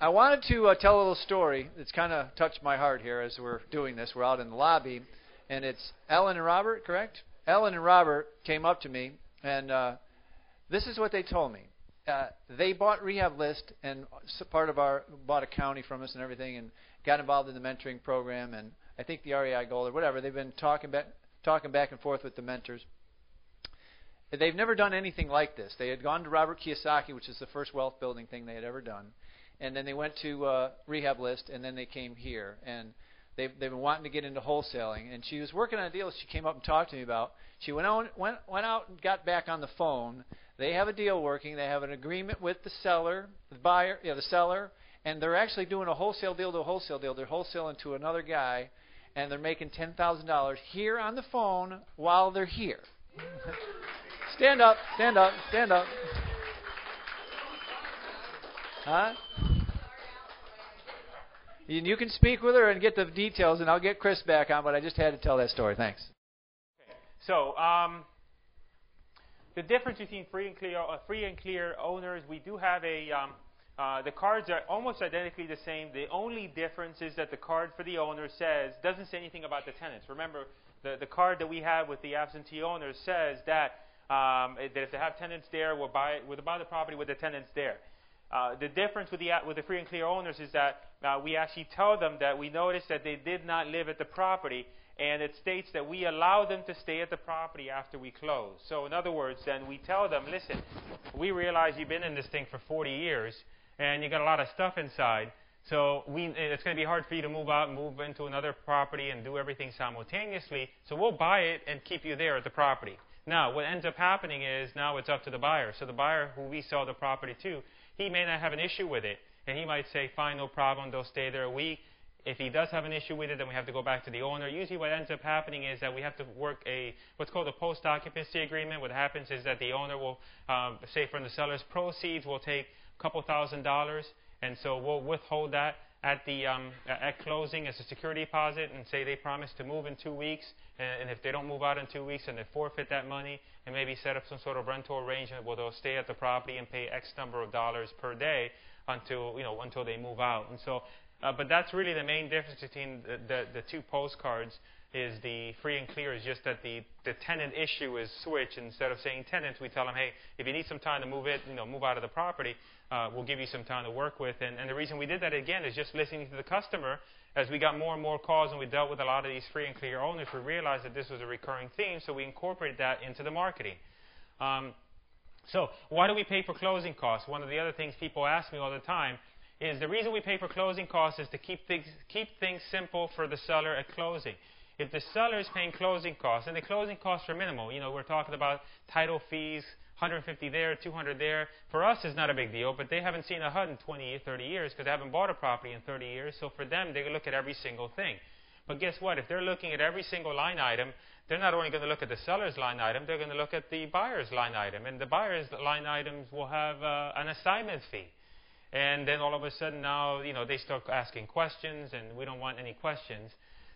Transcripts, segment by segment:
I wanted to tell a little story that's kind of touched my heart here as we're doing this. We're out in the lobby, and it's Ellen and Robert, correct? Ellen and Robert came up to me, and this is what they told me. They bought Rehab List, and bought a county from us and everything, and got involved in the mentoring program, and I think the REI goal or whatever. They've been talking back and forth with the mentors. They've never done anything like this. They had gone to Robert Kiyosaki, which is the first wealth building thing they had ever done. And then they went to Rehab List, and then they came here. And they've been wanting to get into wholesaling. And she was working on a deal she came up and talked to me about. She went out and got back on the phone. They have a deal working. They have an agreement with the seller, the seller, and they're actually doing a wholesale deal to a wholesale deal. They're wholesaling to another guy, and they're making $10,000 here on the phone while they're here. Stand up, stand up, stand up. Huh? You can speak with her and get the details, and I'll get Chris back on, but I just had to tell that story. Thanks. Okay. So the difference between free and clear owners, we do have the cards are almost identically the same. The only difference is that the card for the owner doesn't say anything about the tenants. Remember, the card that we have with the absentee owners says that if they have tenants there, we'll buy the property with the tenants there. The difference with the free and clear owners is that we actually tell them that we noticed that they did not live at the property, and it states that we allow them to stay at the property after we close. So in other words, then we tell them, listen, we realize you've been in this thing for 40 years, and you got a lot of stuff inside. So it's going to be hard for you to move out and move into another property and do everything simultaneously. So we'll buy it and keep you there at the property. Now, what ends up happening is now it's up to the buyer. So the buyer who we sell the property to, he may not have an issue with it. And he might say, fine, no problem, they'll stay there a week. If he does have an issue with it, then we have to go back to the owner. Usually what ends up happening is that we have to work what's called a post-occupancy agreement. What happens is that the owner will, say from the seller's proceeds, will take a couple $1,000s. And so we'll withhold that at closing as a security deposit and say they promise to move in 2 weeks. And if they don't move out in 2 weeks, then they forfeit that money and maybe set up some sort of rental arrangement where they'll stay at the property and pay X number of dollars per day until they move out. And so, but that's really the main difference between the two postcards. Is the free and clear is just that the tenant issue is switched. Instead of saying tenants, we tell them, hey, if you need some time to move out of the property, we'll give you some time to work with. And the reason we did that, again, is just listening to the customer. As we got more and more calls and we dealt with a lot of these free and clear owners, we realized that this was a recurring theme, so we incorporated that into the marketing. So why do we pay for closing costs? One of the other things people ask me all the time is the reason we pay for closing costs is to keep things simple for the seller at closing. If the seller is paying closing costs, and the closing costs are minimal, we're talking about title fees, 150 there, 200 there. For us, it's not a big deal, but they haven't seen a HUD in 20, 30 years because they haven't bought a property in 30 years. So for them, they look at every single thing. But guess what? If they're looking at every single line item, they're not only going to look at the seller's line item, they're going to look at the buyer's line item. And the buyer's line items will have an assignment fee. And then all of a sudden now, they start asking questions, and we don't want any questions.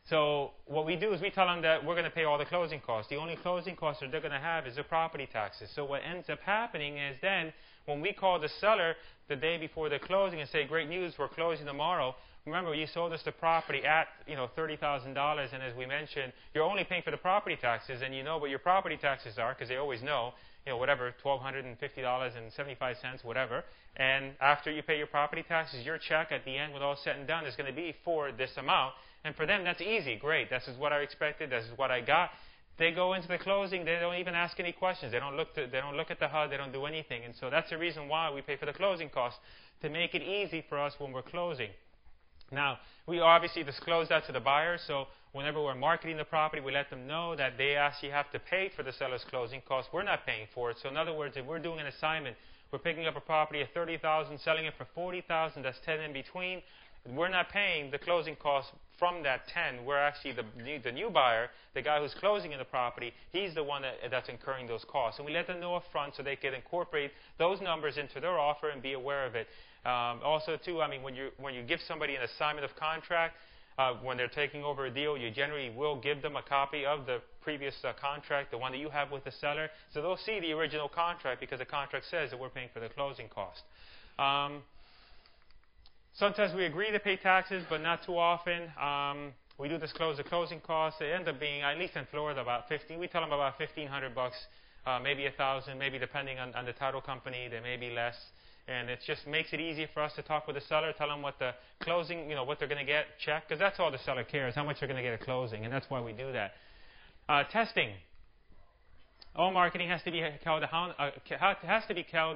So what we do is we tell them that we're going to pay all the closing costs. The only closing costs that they're going to have is the property taxes. So what ends up happening is then when we call the seller the day before the closing and say, great news, we're closing tomorrow. Remember, you sold us the property at $30,000, and as we mentioned, you're only paying for the property taxes, and you know what your property taxes are because they always know, whatever, $1,250.75, whatever. And after you pay your property taxes, your check at the end, when all said and done, is going to be for this amount. And for them, that's easy. Great. This is what I expected. This is what I got. They go into the closing. They don't even ask any questions. They don't look at the HUD. They don't do anything. And so that's the reason why we pay for the closing costs, to make it easy for us when we're closing. Now, we obviously disclose that to the buyer. So whenever we're marketing the property, we let them know that they actually have to pay for the seller's closing costs. We're not paying for it. So in other words, if we're doing an assignment, we're picking up a property at $30,000, selling it for $40,000. That's 10 in between. We're not paying the closing costs from that 10. We're actually the new buyer, the guy who's closing in the property. He's the one that's incurring those costs. And we let them know up front so they can incorporate those numbers into their offer and be aware of it. Also, too, when you give somebody an assignment of contract, when they're taking over a deal, you generally will give them a copy of the previous contract, the one that you have with the seller. So they'll see the original contract because the contract says that we're paying for the closing cost. Sometimes we agree to pay taxes, but not too often. We do disclose the closing costs. They end up being, at least in Florida, about 15. We tell them about $1,500, maybe $1,000, maybe depending on the title company, they may be less. And it just makes it easier for us to talk with the seller, tell them what the closing, what they're going to get, check, because that's all the seller cares, how much they're going to get at closing, and that's why we do that. Testing. All marketing has to be held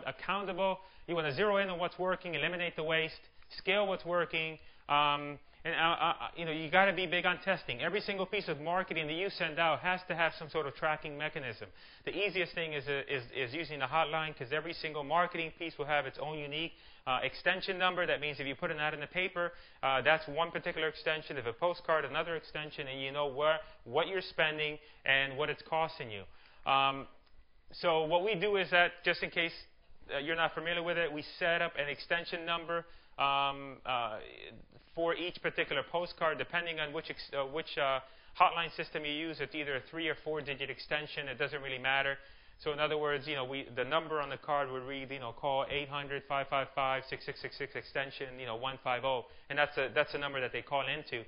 accountable. You want to zero in on what's working, eliminate the waste, scale what's working, you got to be big on testing. Every single piece of marketing that you send out has to have some sort of tracking mechanism. The easiest thing is using the hotline, because every single marketing piece will have its own unique extension number. That means if you put an ad in the paper, that's one particular extension. If a postcard, another extension, and you know what you're spending and what it's costing you. So what we do is that, just in case you're not familiar with it, we set up an extension number for each particular postcard, depending on which hotline system you use. It's either a 3 or 4 digit extension. It doesn't really matter. So in other words, the number on the card would read, call 800-555-6666 extension, 150, and that's the number that they call into.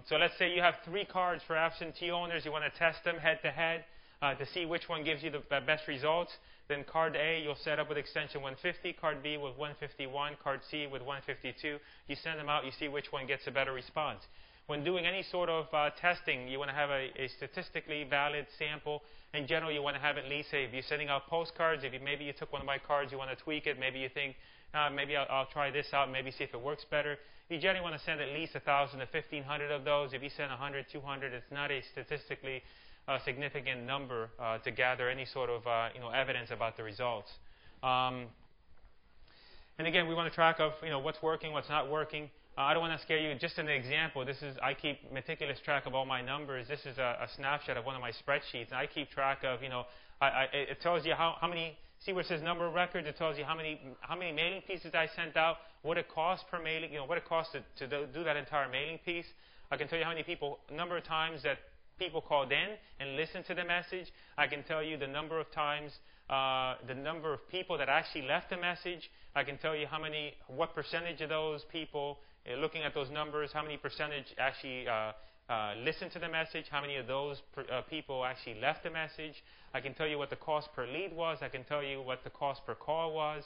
So let's say you have 3 cards for absentee owners. You want to test them head to head to see which one gives you the best results. Then card A, you'll set up with extension 150, card B with 151, card C with 152. You send them out, you see which one gets a better response. When doing any sort of testing, you want to have a statistically valid sample. In general, you want to have at least, if you're sending out postcards, maybe you took one of my cards, you want to tweak it, maybe you think, maybe I'll try this out, maybe see if it works better. You generally want to send at least 1,000 to 1,500 of those. If you send 100, 200, it's not a statistically significant number to gather any sort of evidence about the results. And again, we want to track of what's working, what's not working. I don't want to scare you. Just an example. I keep meticulous track of all my numbers. This is a snapshot of one of my spreadsheets, and I keep track of it tells you how many. See where it says number of records. It tells you how many mailing pieces I sent out, what it costs per mailing, what it costs to do that entire mailing piece. I can tell you how many number of times that people called in and listened to the message. I can tell you the number of times, the number of people that actually left a message. I can tell you what percentage of those people, looking at those numbers, how many percentage actually listened to the message, how many of those people actually left a message. I can tell you what the cost per lead was. I can tell you what the cost per call was.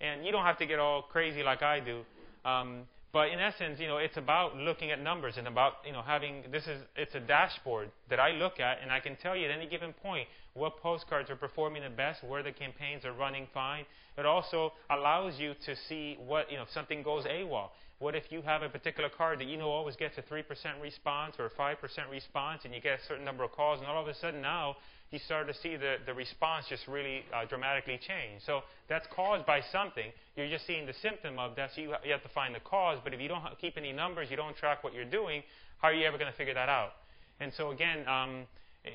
And you don't have to get all crazy like I do. But in essence, it's about looking at numbers and about, it's a dashboard that I look at, and I can tell you at any given point what postcards are performing the best, where the campaigns are running fine. It also allows you to see if something goes AWOL. What if you have a particular card that always gets a 3% response or a 5% response, and you get a certain number of calls, and all of a sudden now you start to see the response just really dramatically change. So that's caused by something. You're just seeing the symptom of that, so you have to find the cause. But if you don't keep any numbers, you don't track what you're doing, how are you ever going to figure that out? And so again,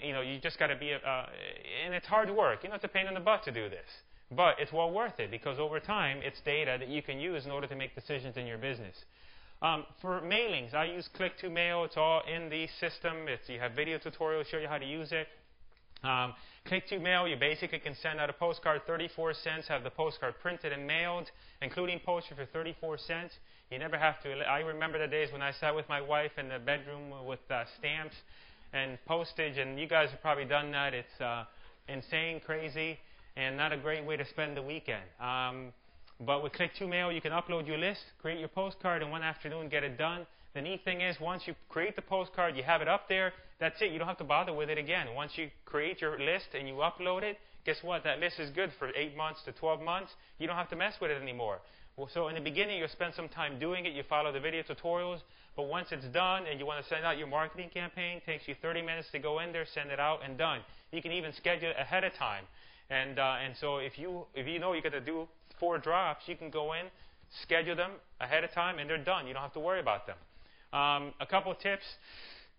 you just got to be, and it's hard work. It's a pain in the butt to do this. But it's well worth it, because over time, it's data that you can use in order to make decisions in your business. For mailings, I use Click-to-Mail. It's all in the system. You have video tutorials show you how to use it. Click-to-Mail, you basically can send out a postcard 34 cents, have the postcard printed and mailed, including postage for 34 cents. You never have to. I remember the days when I sat with my wife in the bedroom with stamps and postage, and you guys have probably done that. It's insane, crazy, and not a great way to spend the weekend. But with Click-to-Mail, you can upload your list, create your postcard, and one afternoon get it done. The neat thing is, once you create the postcard, you have it up there, that's it. You don't have to bother with it again. Once you create your list and you upload it, guess what? That list is good for 8 months to 12 months. You don't have to mess with it anymore. Well, so in the beginning, you'll spend some time doing it. You follow the video tutorials. But once it's done and you want to send out your marketing campaign, it takes you 30 minutes to go in there, send it out, and done. You can even schedule it ahead of time. And so if you know you're going to do 4 drops, you can go in, schedule them ahead of time, and they're done. You don't have to worry about them. A couple of tips.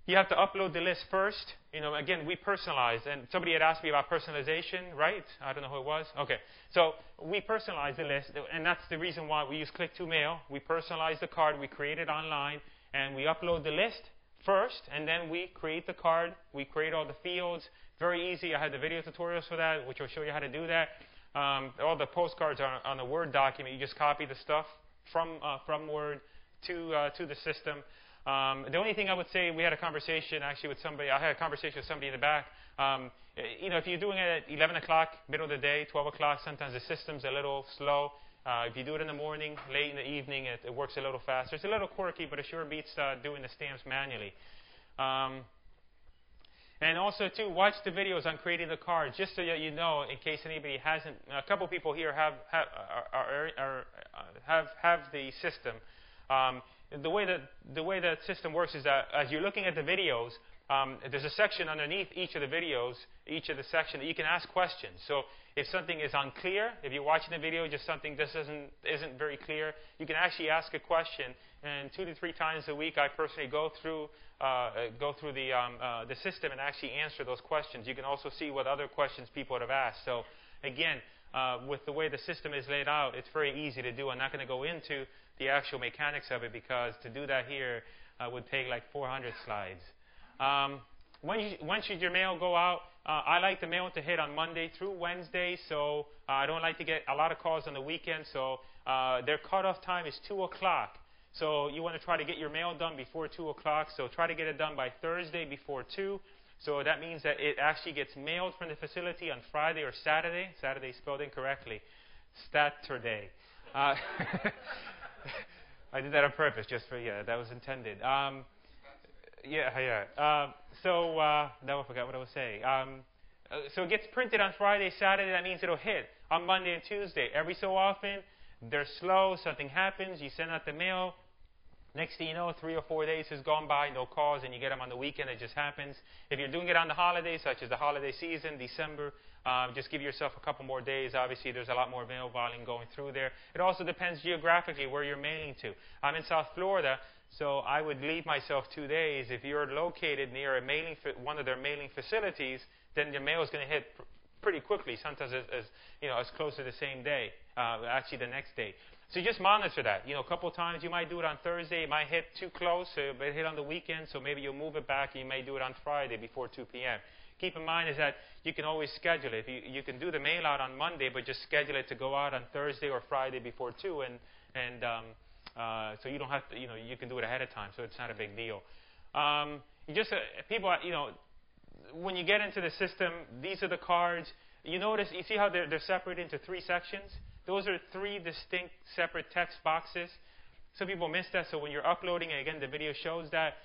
You have to upload the list first. Again, we personalize. And somebody had asked me about personalization, right? I don't know who it was. Okay. So we personalize the list, and that's the reason why we use Click-to-Mail. We personalize the card. We create it online, and we upload the list first, and then we create the card. We create all the fields. Very easy. I had the video tutorials for that, which will show you how to do that. All the postcards are on a Word document. You just copy the stuff from Word to the system. The only thing I would say, we had a conversation actually with somebody. I had a conversation with somebody in the back. If you're doing it at 11 o'clock, middle of the day, 12 o'clock, sometimes the system's a little slow. If you do it in the morning, late in the evening, it works a little faster. It's a little quirky, but it sure beats doing the stamps manually. And also, too, watch the videos on creating the cards, just so that you know, in case anybody hasn't. A couple people here have the system. The way that system works is that as you're looking at the videos, there's a section underneath each of the videos, each of the section, that you can ask questions. So if something is unclear, if you're watching the video, just something just isn't very clear, you can actually ask a question. And 2 to 3 times a week, I personally go through the system and actually answer those questions. You can also see what other questions people would have asked. So again, with the way the system is laid out, it's very easy to do. I'm not going to go into the actual mechanics of it, because to do that here would take like 400 slides. When should your mail go out? I like the mail to hit on Monday through Wednesday, so I don't like to get a lot of calls on the weekend. So their cutoff time is 2 o'clock. So you want to try to get your mail done before 2 o'clock. So try to get it done by Thursday before 2. So that means that it actually gets mailed from the facility on Friday or Saturday. Saturday spelled incorrectly. Saturday. I did that on purpose, just for, that was intended. So now I forgot what I was saying. So it gets printed on Friday, Saturday. That means it'll hit on Monday and Tuesday. Every so often, they're slow. Something happens. You send out the mail. Next thing you know, 3 or 4 days has gone by, no calls, and you get them on the weekend. It just happens. If you're doing it on the holidays, such as the holiday season, December, just give yourself a couple more days. Obviously, there's a lot more mail volume going through there. It also depends geographically where you're mailing to. I'm in South Florida, so I would leave myself 2 days. If you're located near one of their mailing facilities, then your mail is going to hit pretty quickly, sometimes as close to the same day, actually the next day. So you just monitor that. A couple of times you might do it on Thursday. It might hit too close. So it might hit on the weekend. So maybe you'll move it back, and you may do it on Friday before 2 p.m. Keep in mind is that you can always schedule it. You can do the mail out on Monday, but just schedule it to go out on Thursday or Friday before 2, so you don't have to. You can do it ahead of time, so it's not a big deal. People, when you get into the system, these are the cards. You see how they're separated into 3 sections? Those are 3 distinct separate text boxes. Some people miss that, so when you're uploading, and again, the video shows that,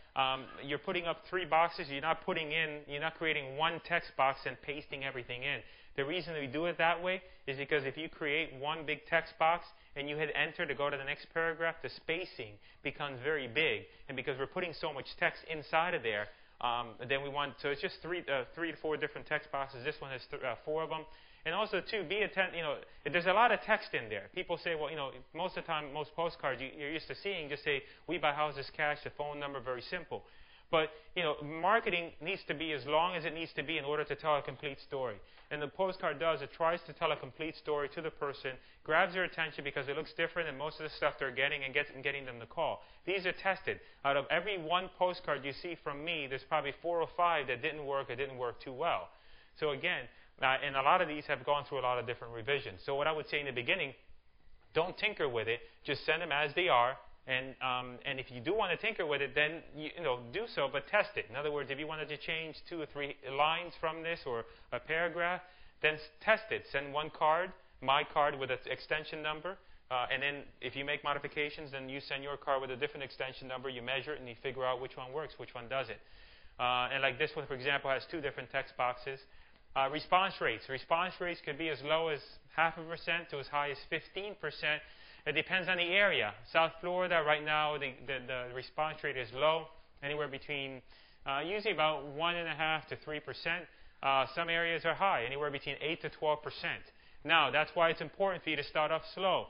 you're putting up 3 boxes. You're not creating one text box and pasting everything in. The reason we do it that way is because if you create one big text box and you hit enter to go to the next paragraph, the spacing becomes very big. And because we're putting so much text inside of there, then we want, so it's just 3 to 4 different text boxes. This one has 4 of them. And also, too, there's a lot of text in there. People say, well, most of the time, most postcards you're used to seeing just say, we buy houses cash, the phone number, very simple. But, marketing needs to be as long as it needs to be in order to tell a complete story. And the postcard does, it tries to tell a complete story to the person, grabs their attention because it looks different than most of the stuff they're getting and getting them to call. These are tested. Out of every 1 postcard you see from me, there's probably 4 or 5 that didn't work or didn't work too well. So again, and a lot of these have gone through a lot of different revisions. So what I would say in the beginning, don't tinker with it. Just send them as they are. And if you do want to tinker with it, then do so, but test it. In other words, if you wanted to change 2 or 3 lines from this or a paragraph, then test it. Send 1 card, my card with an extension number, and then if you make modifications, then you send your card with a different extension number. You measure it and you figure out which one works, which one doesn't. And like this one, for example, has 2 different text boxes. Response rates. Response rates could be as low as 0.5% to as high as 15%. It depends on the area. South Florida, right now, the response rate is low, anywhere between usually about 1.5% to 3%. Some areas are high, anywhere between 8 to 12%. Now, that's why it's important for you to start off slow.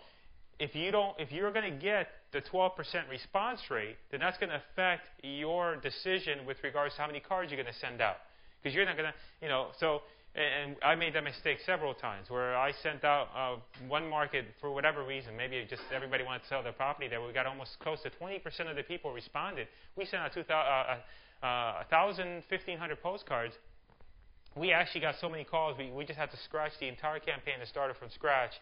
If you're going to get the 12% response rate, then that's going to affect your decision with regards to how many cards you're going to send out. Because you're not going to, and I made that mistake several times where I sent out one market for whatever reason. Maybe just everybody wanted to sell their property there. We got almost close to 20% of the people responded. We sent out 1,000, 1,500 postcards. We actually got so many calls, we just had to scratch the entire campaign and start it from scratch.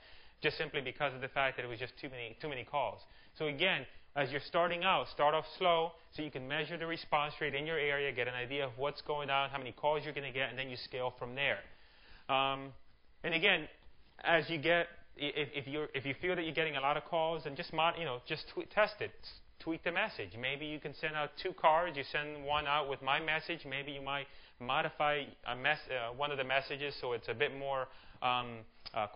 just simply because of the fact that it was just too many calls. So again, as you're starting out, start off slow so you can measure the response rate in your area, get an idea of what's going on, how many calls you're going to get, and then you scale from there. And again, as you get, if you feel that you're getting a lot of calls, then just test it. Tweak the message. Maybe you can send out 2 cards. You send one out with my message. Maybe you might modify one of the messages so it's a bit more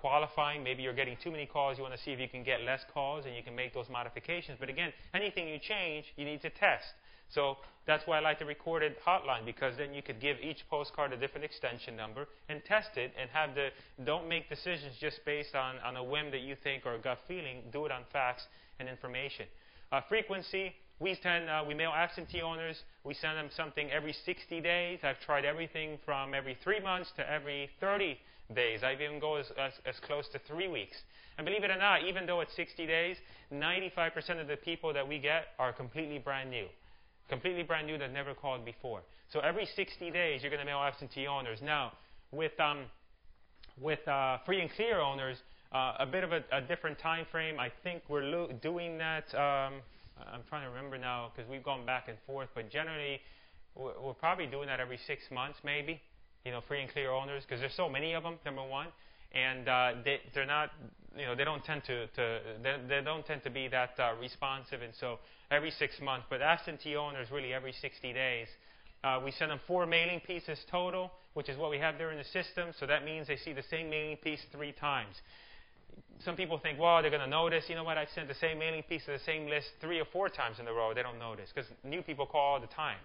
qualifying. Maybe you're getting too many calls. You want to see if you can get less calls, and you can make those modifications. But again, anything you change, you need to test. So that's why I like the recorded hotline, because then you could give each postcard a different extension number and test it, and don't make decisions just based on a whim that you think or a gut feeling. Do it on facts and information. Frequency, we mail absentee owners. We send them something every 60 days. I've tried everything from every 3 months to every 30 days. I even go as close to 3 weeks. And believe it or not, even though it's 60 days, 95% of the people that we get are completely brand new. Completely brand new that never called before. So every 60 days, you're going to mail absentee owners. Now, with free and clear owners, a bit of a different time frame. I think we're doing that. I'm trying to remember now because we've gone back and forth. But generally, we're probably doing that every 6 months, maybe. Free and clear owners, because there's so many of them. Number one, and they're not. They don't tend to be that responsive, and so every 6 months. But absentee owners, really every 60 days. We send them 4 mailing pieces total, which is what we have there in the system. So that means they see the same mailing piece 3 times. Some people think, well, they're going to notice. You know what? I sent the same mailing piece to the same list 3 or 4 times in a row. They don't notice because new people call all the time.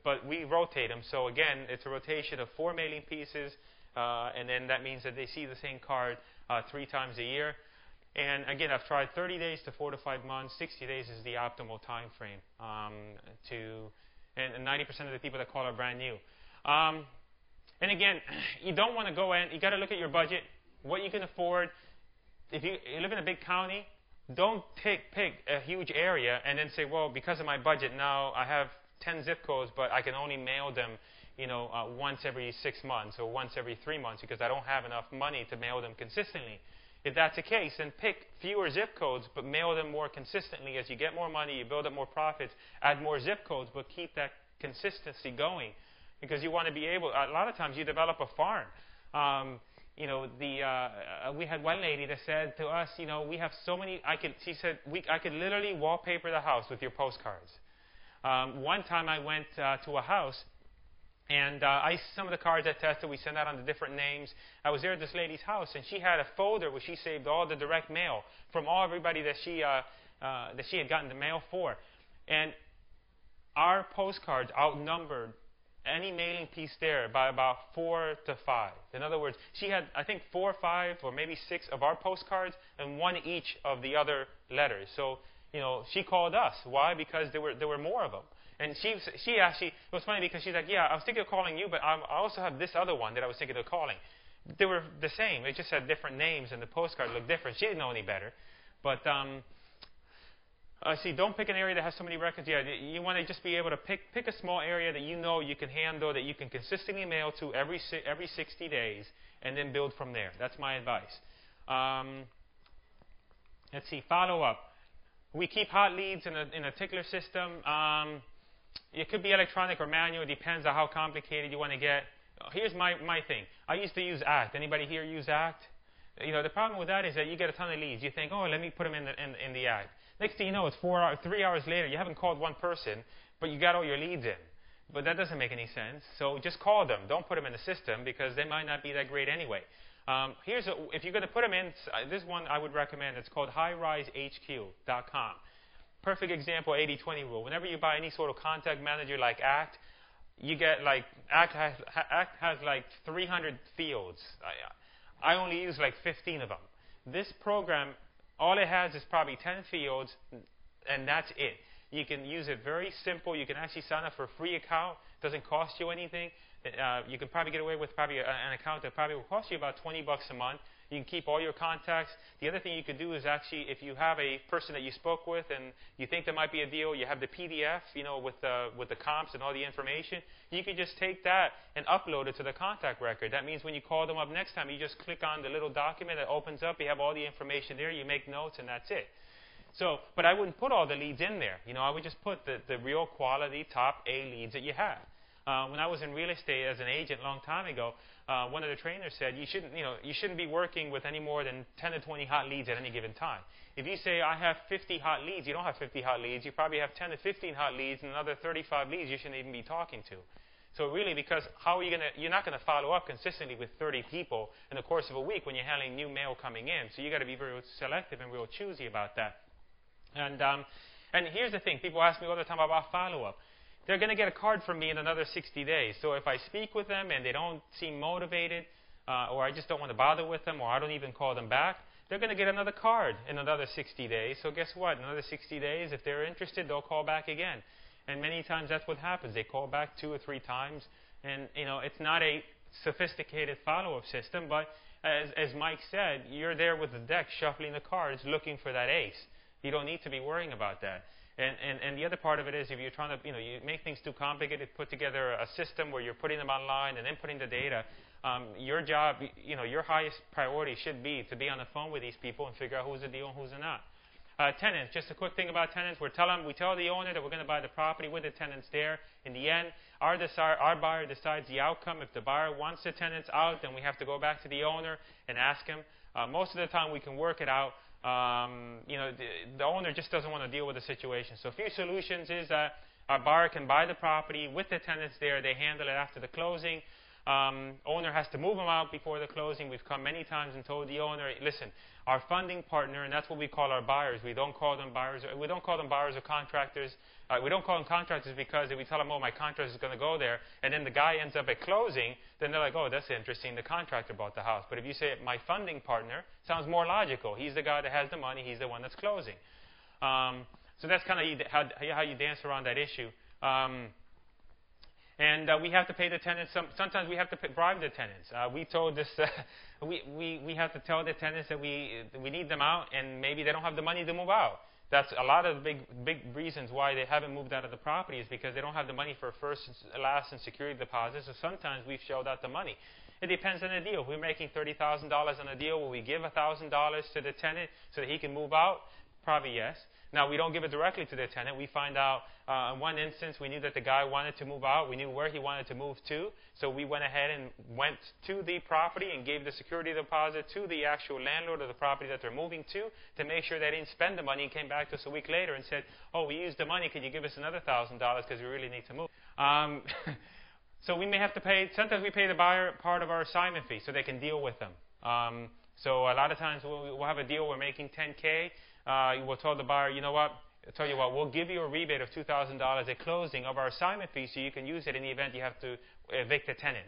But we rotate them. So again, it's a rotation of 4 mailing pieces, and then that means that they see the same card 3 times a year. And again, I've tried 30 days to 4 to 5 months. 60 days is the optimal time frame. And 90% of the people that call are brand new. And again, you don't want to go in. You got to look at your budget, what you can afford. If you live in a big county, don't pick a huge area and then say, well, because of my budget now, I have 10 zip codes, but I can only mail them, once every 6 months or once every 3 months because I don't have enough money to mail them consistently. If that's the case, then pick fewer zip codes, but mail them more consistently. As you get more money, you build up more profits, add more zip codes, but keep that consistency going. Because you want to be able, a lot of times you develop a farm. We had one lady that said to us, we have so many, she said, I could literally wallpaper the house with your postcards. One time I went to a house, and some of the cards I tested, we sent out under different names. I was there at this lady's house, and she had a folder where she saved all the direct mail from everybody that she had gotten the mail for. And our postcards outnumbered any mailing piece there by about 4 to 5. In other words, she had, I think, 4 or 5 or maybe 6 of our postcards and 1 each of the other letters. So, she called us. Why? Because there were more of them. And she actually, it was funny because she's like, yeah, I was thinking of calling you, but I also have this other one that I was thinking of calling. They were the same. They just had different names, and the postcard looked different. She didn't know any better. But don't pick an area that has so many records. Yeah, you want to just be able to pick a small area that you can handle, that you can consistently mail to every 60 days, and then build from there. That's my advice. Let's see, follow up. We keep hot leads in a tickler system. It could be electronic or manual. It depends on how complicated you want to get. Here's my thing. I used to use ACT. Anybody here use ACT? The problem with that is that you get a ton of leads. You think, oh, let me put them in the ACT. Next thing you know, it's 3 hours later. You haven't called one person, but you got all your leads in. But that doesn't make any sense. So just call them. Don't put them in the system because they might not be that great anyway. If you're going to put them in, this one I would recommend. It's called highrisehq.com. Perfect example, 80-20 rule. Whenever you buy any sort of contact manager like ACT, you get ACT has 300 fields. I only use 15 of them. This program, all it has is probably 10 fields, and that's it. You can use it very simple. You can actually sign up for a free account. It doesn't cost you anything. You can probably get away with an account that probably will cost you about $20 a month. You can keep all your contacts. The other thing you could do is actually, if you have a person that you spoke with and you think there might be a deal, you have the PDF, with the comps and all the information. You can just take that and upload it to the contact record. That means when you call them up next time, you just click on the little document that opens up. You have all the information there. You make notes, and that's it. So, but I wouldn't put all the leads in there. I would just put the real quality top A leads that you have. When I was in real estate as an agent a long time ago, one of the trainers said you shouldn't be working with any more than 10 to 20 hot leads at any given time. If you say I have 50 hot leads, you don't have 50 hot leads. You probably have 10 to 15 hot leads and another 35 leads you shouldn't even be talking to. So really, because you're not going to follow up consistently with 30 people in the course of a week when you're handling new mail coming in. So you got to be very selective and real choosy about that. And here's the thing. People ask me all the time about follow-up. They're going to get a card from me in another 60 days. So if I speak with them and they don't seem motivated, or I just don't want to bother with them, or I don't even call them back, they're going to get another card in another 60 days. So guess what? In another 60 days, if they're interested, they'll call back again. And many times that's what happens. They call back 2 or 3 times. And, it's not a sophisticated follow-up system, but as Mike said, you're there with the deck shuffling the cards looking for that ace. You don't need to be worrying about that. And the other part of it is if you're trying to, you make things too complicated, put together a system where you're putting them online and inputting the data, your job, your highest priority should be to be on the phone with these people and figure out who's a deal and who's not. Tenants, just a quick thing about tenants. We tell the owner that we're going to buy the property with the tenants there. In the end, our buyer decides the outcome. If the buyer wants the tenants out, then we have to go back to the owner and ask him. Most of the time we can work it out. The owner just doesn't want to deal with the situation. So a few solutions is that our buyer can buy the property with the tenants there. They handle it after the closing. Owner has to move them out before the closing. We've come many times and told the owner, listen, our funding partner, and that's what we call our buyers. We don't call them buyers. We don't call them buyers or contractors. We don't call them contractors because if we tell them, oh, my contractor is going to go there, and then the guy ends up at closing, then they're like, oh, that's interesting. The contractor bought the house. But if you say my funding partner, sounds more logical. He's the guy that has the money. He's the one that's closing. So that's kind of how you dance around that issue. And we have to pay the tenants. Sometimes we have to bribe the tenants. We told this. We have to tell the tenants that we need them out, and maybe they don't have the money to move out. That's a lot of the big reasons why they haven't moved out of the property is because they don't have the money for first, last, and security deposits. So sometimes we've shelled out the money. It depends on the deal. If we're making $30,000 on a deal, will we give $1,000 to the tenant so that he can move out? Probably yes. Now, we don't give it directly to the tenant. We find out in one instance we knew that the guy wanted to move out. We knew where he wanted to move to. So we went ahead and went to the property and gave the security deposit to the actual landlord of the property that they're moving to make sure they didn't spend the money and came back to us a week later and said, oh, we used the money. Could you give us another $1,000 because we really need to move? So we may have to pay. Sometimes we pay the buyer part of our assignment fee so they can deal with them. So a lot of times we'll have a deal. We're making $10K. We'll tell the buyer, you know what, I'll tell you what, we'll give you a rebate of $2,000 at closing of our assignment fee so you can use it in the event you have to evict a tenant.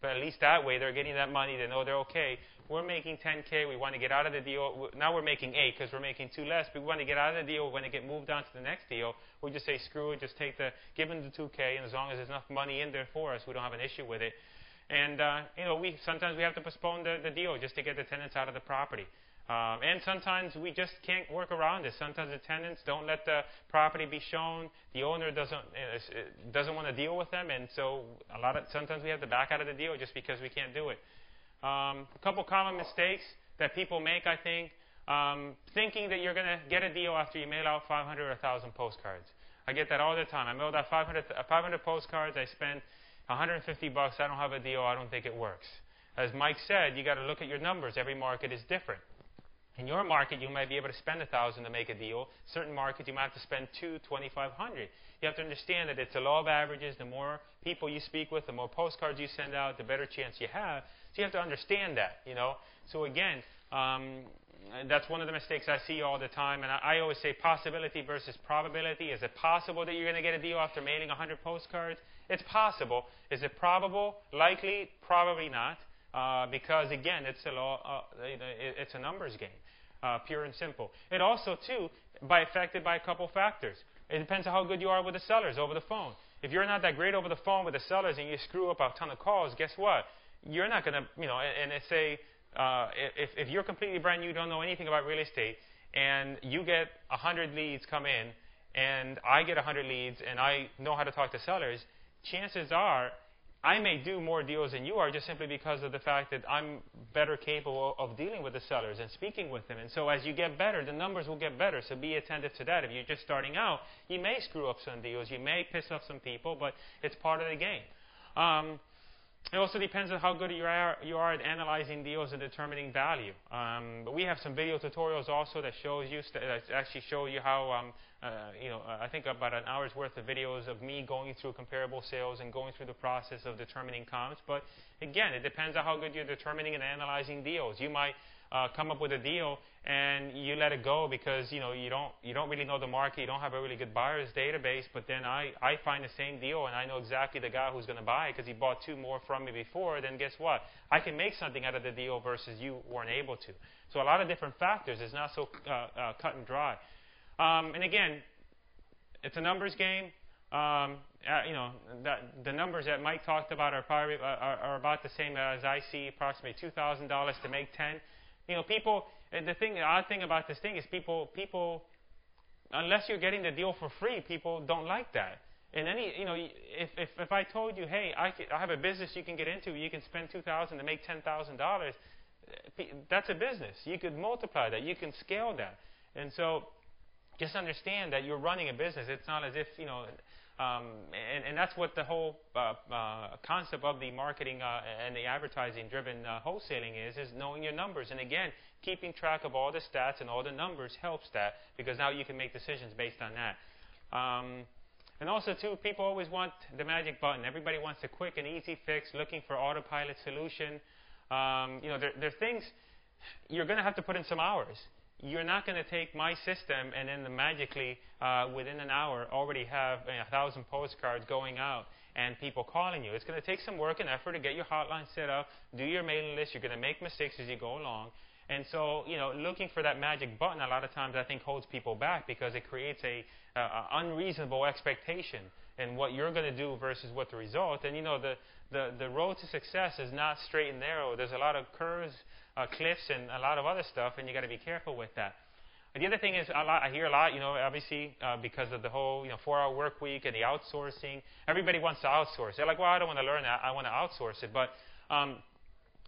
But at least that way they're getting that money. They know they're okay. We're making $10K. We want to get out of the deal. Now we're making $8 because we're making $2 less. But we want to get out of the deal. We want to get moved on to the next deal. We'll just say, screw it. Just give them the $2K. And as long as there's enough money in there for us, we don't have an issue with it. And, sometimes we have to postpone the deal just to get the tenants out of the property. And sometimes we just can't work around it. Sometimes the tenants don't let the property be shown. The owner doesn't want to deal with them, and so sometimes we have to back out of the deal just because we can't do it. A couple common mistakes that people make, I think, thinking that you're going to get a deal after you mail out 500 or 1,000 postcards. I get that all the time. I mailed out 500 postcards. I spent $150. I don't have a deal. I don't think it works. As Mike said, you got to look at your numbers. Every market is different. In your market, you might be able to spend $1,000 to make a deal. Certain markets, you might have to spend $2,500. You have to understand that it's a law of averages. The more people you speak with, the more postcards you send out, the better chance you have. So you have to understand that, So again, that's one of the mistakes I see all the time. And I always say possibility versus probability. Is it possible that you're going to get a deal after mailing 100 postcards? It's possible. Is it probable? Likely? Probably not. Because again, it's a law. It's a numbers game, pure and simple. It also too affected by a couple factors. It depends on how good you are with the sellers over the phone. If you're not that great over the phone with the sellers and you screw up a ton of calls, guess what? You're not going to, and they say if you're completely brand new, don't know anything about real estate, and you get 100 leads come in, and I get 100 leads, and I know how to talk to sellers, chances are I may do more deals than you are just simply because of the fact that I'm better capable of dealing with the sellers and speaking with them. And so as you get better, the numbers will get better. So be attentive to that. If you're just starting out, you may screw up some deals. You may piss off some people, but it's part of the game. It also depends on how good you are at analyzing deals and determining value. But we have some video tutorials also that actually show you how, I think about an hour's worth of videos of me going through comparable sales and going through the process of determining comps. But again, it depends on how good you're determining and analyzing deals. You might come up with a deal and you let it go because you don't really know the market, you don't have a really good buyer's database. But then I find the same deal and I know exactly the guy who's going to buy it because he bought 2 more from me before. Then guess what? I can make something out of the deal versus you weren't able to. So a lot of different factors. It's not so cut and dry. And again, it's a numbers game. The numbers that Mike talked about are probably are about the same as I see. Approximately $2,000 to make 10. People. The odd thing about this thing is people, unless you're getting the deal for free, people don't like that. And if I told you, hey, I have a business you can get into, you can spend $2,000 to make $10,000, that's a business. You could multiply that, you can scale that, and so just understand that you're running a business. It's not as if and that's what the whole concept of the marketing and the advertising-driven wholesaling is knowing your numbers. And again, keeping track of all the stats and all the numbers helps that because now you can make decisions based on that. And also, too, people always want the magic button. Everybody wants a quick and easy fix, looking for autopilot solution. There are things you're going to have to put in some hours. You're not going to take my system and then magically within an hour already have 1,000 postcards going out and people calling you. It's going to take some work and effort to get your hotline set up, do your mailing list. You're going to make mistakes as you go along. And so, looking for that magic button a lot of times I think holds people back because it creates a unreasonable expectation in what you're going to do versus what the result. And, the road to success is not straight and narrow. There's a lot of curves, cliffs, and a lot of other stuff, and you got to be careful with that. And the other thing is, I hear a lot, obviously, because of the whole, 4-hour work week and the outsourcing. Everybody wants to outsource. They're like, well, I don't want to learn that. I want to outsource it. But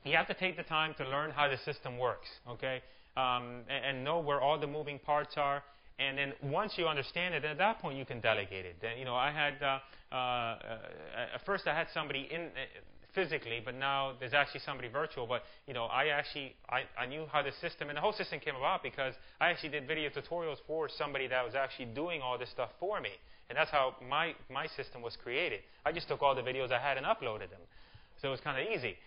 you have to take the time to learn how the system works, okay, and know where all the moving parts are. And then once you understand it, at that point you can delegate it. Then, I had at first I had somebody in physically, but now there's actually somebody virtual. But I knew how the system and the whole system came about because I actually did video tutorials for somebody that was actually doing all this stuff for me, and that's how my system was created. I just took all the videos I had and uploaded them, so it was kind of easy.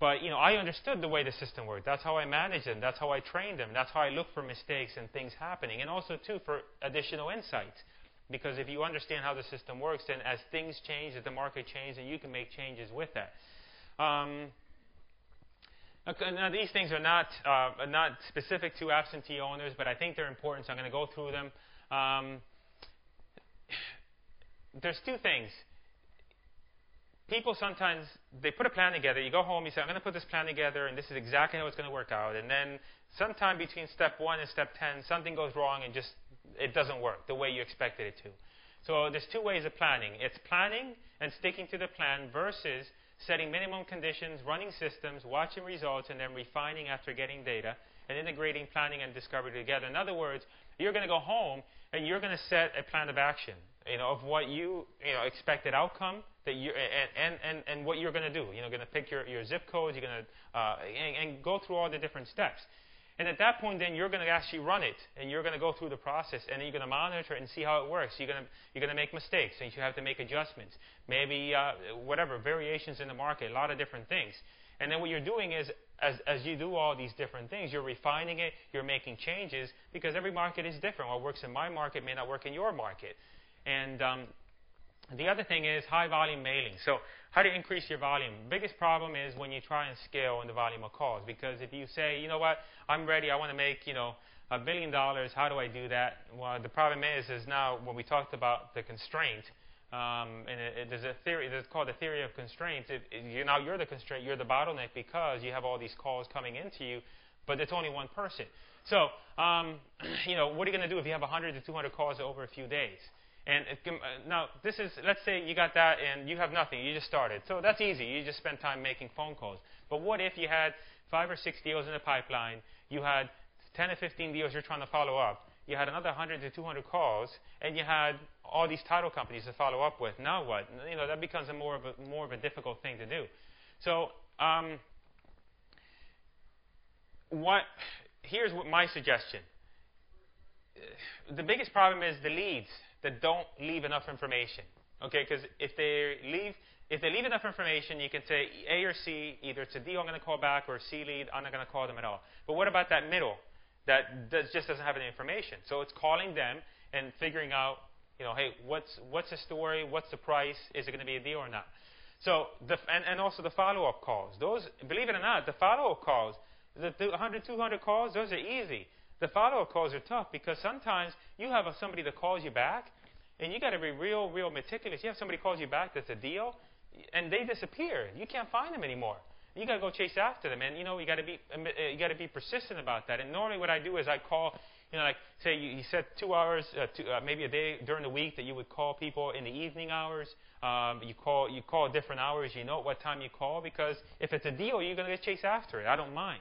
But I understood the way the system worked. That's how I managed them. That's how I trained them. That's how I look for mistakes and things happening. And also, too, for additional insights. Because if you understand how the system works, then as things change, as the market changes, then you can make changes with that. Now, these things are not specific to absentee owners, but I think they're important, so I'm going to go through them. There's 2 things. People sometimes, they put a plan together. You go home, you say, I'm going to put this plan together, and this is exactly how it's going to work out. And then sometime between step 1 and step 10, something goes wrong and it doesn't work the way you expected it to. So there's 2 ways of planning. It's planning and sticking to the plan versus setting minimum conditions, running systems, watching results, and then refining after getting data, and integrating planning and discovery together. In other words, you're going to go home and you're going to set a plan of action, of what you expected outcome that you and what you're going to do. You're going to pick your zip codes. You're going to and go through all the different steps. And at that point, then you're going to actually run it, and you're going to go through the process, and then you're going to monitor it and see how it works. You're going to make mistakes, and you have to make adjustments. Maybe variations in the market, a lot of different things. And then what you're doing is, as you do all these different things, you're refining it, you're making changes, because every market is different. What works in my market may not work in your market. And the other thing is high volume mailing. So how to increase your volume? Biggest problem is when you try and scale in the volume of calls. Because if you say, I'm ready, I want to make, $1 billion, how do I do that? Well, the problem is now when we talked about the constraint, There's a theory that's called the theory of constraints. Now you're the constraint, you're the bottleneck because you have all these calls coming into you, but it's only one person. So, what are you going to do if you have 100 to 200 calls over a few days? And now this is, let's say you got that and you have nothing, you just started. So that's easy. You just spend time making phone calls. But what if you had 5 or 6 deals in the pipeline, you had 10 or 15 deals you're trying to follow up, you had another 100 to 200 calls, and you had all these title companies to follow up with. Now what? That becomes more of a difficult thing to do. So here's what my suggestion. The biggest problem is the leads that don't leave enough information. Okay, because if they leave enough information, you can say A or C, either it's a D I'm going to call back, or a C lead, I'm not going to call them at all. But what about that middle that just doesn't have any information? So it's calling them and figuring out, hey, what's the story? What's the price? Is it going to be a deal or not? So and also the follow-up calls. Those, believe it or not, the follow-up calls, the 100, 200 calls, those are easy. The follow-up calls are tough because sometimes you have somebody that calls you back, and you got to be real meticulous. You have somebody calls you back that's a deal, and they disappear. You can't find them anymore. You got to go chase after them, and you got to be persistent about that. And normally, what I do is I call, like say you said 2 hours, maybe a day during the week that you would call people in the evening hours. You call different hours. You know what time you call, because if it's a deal, you're going to get chased after it. I don't mind.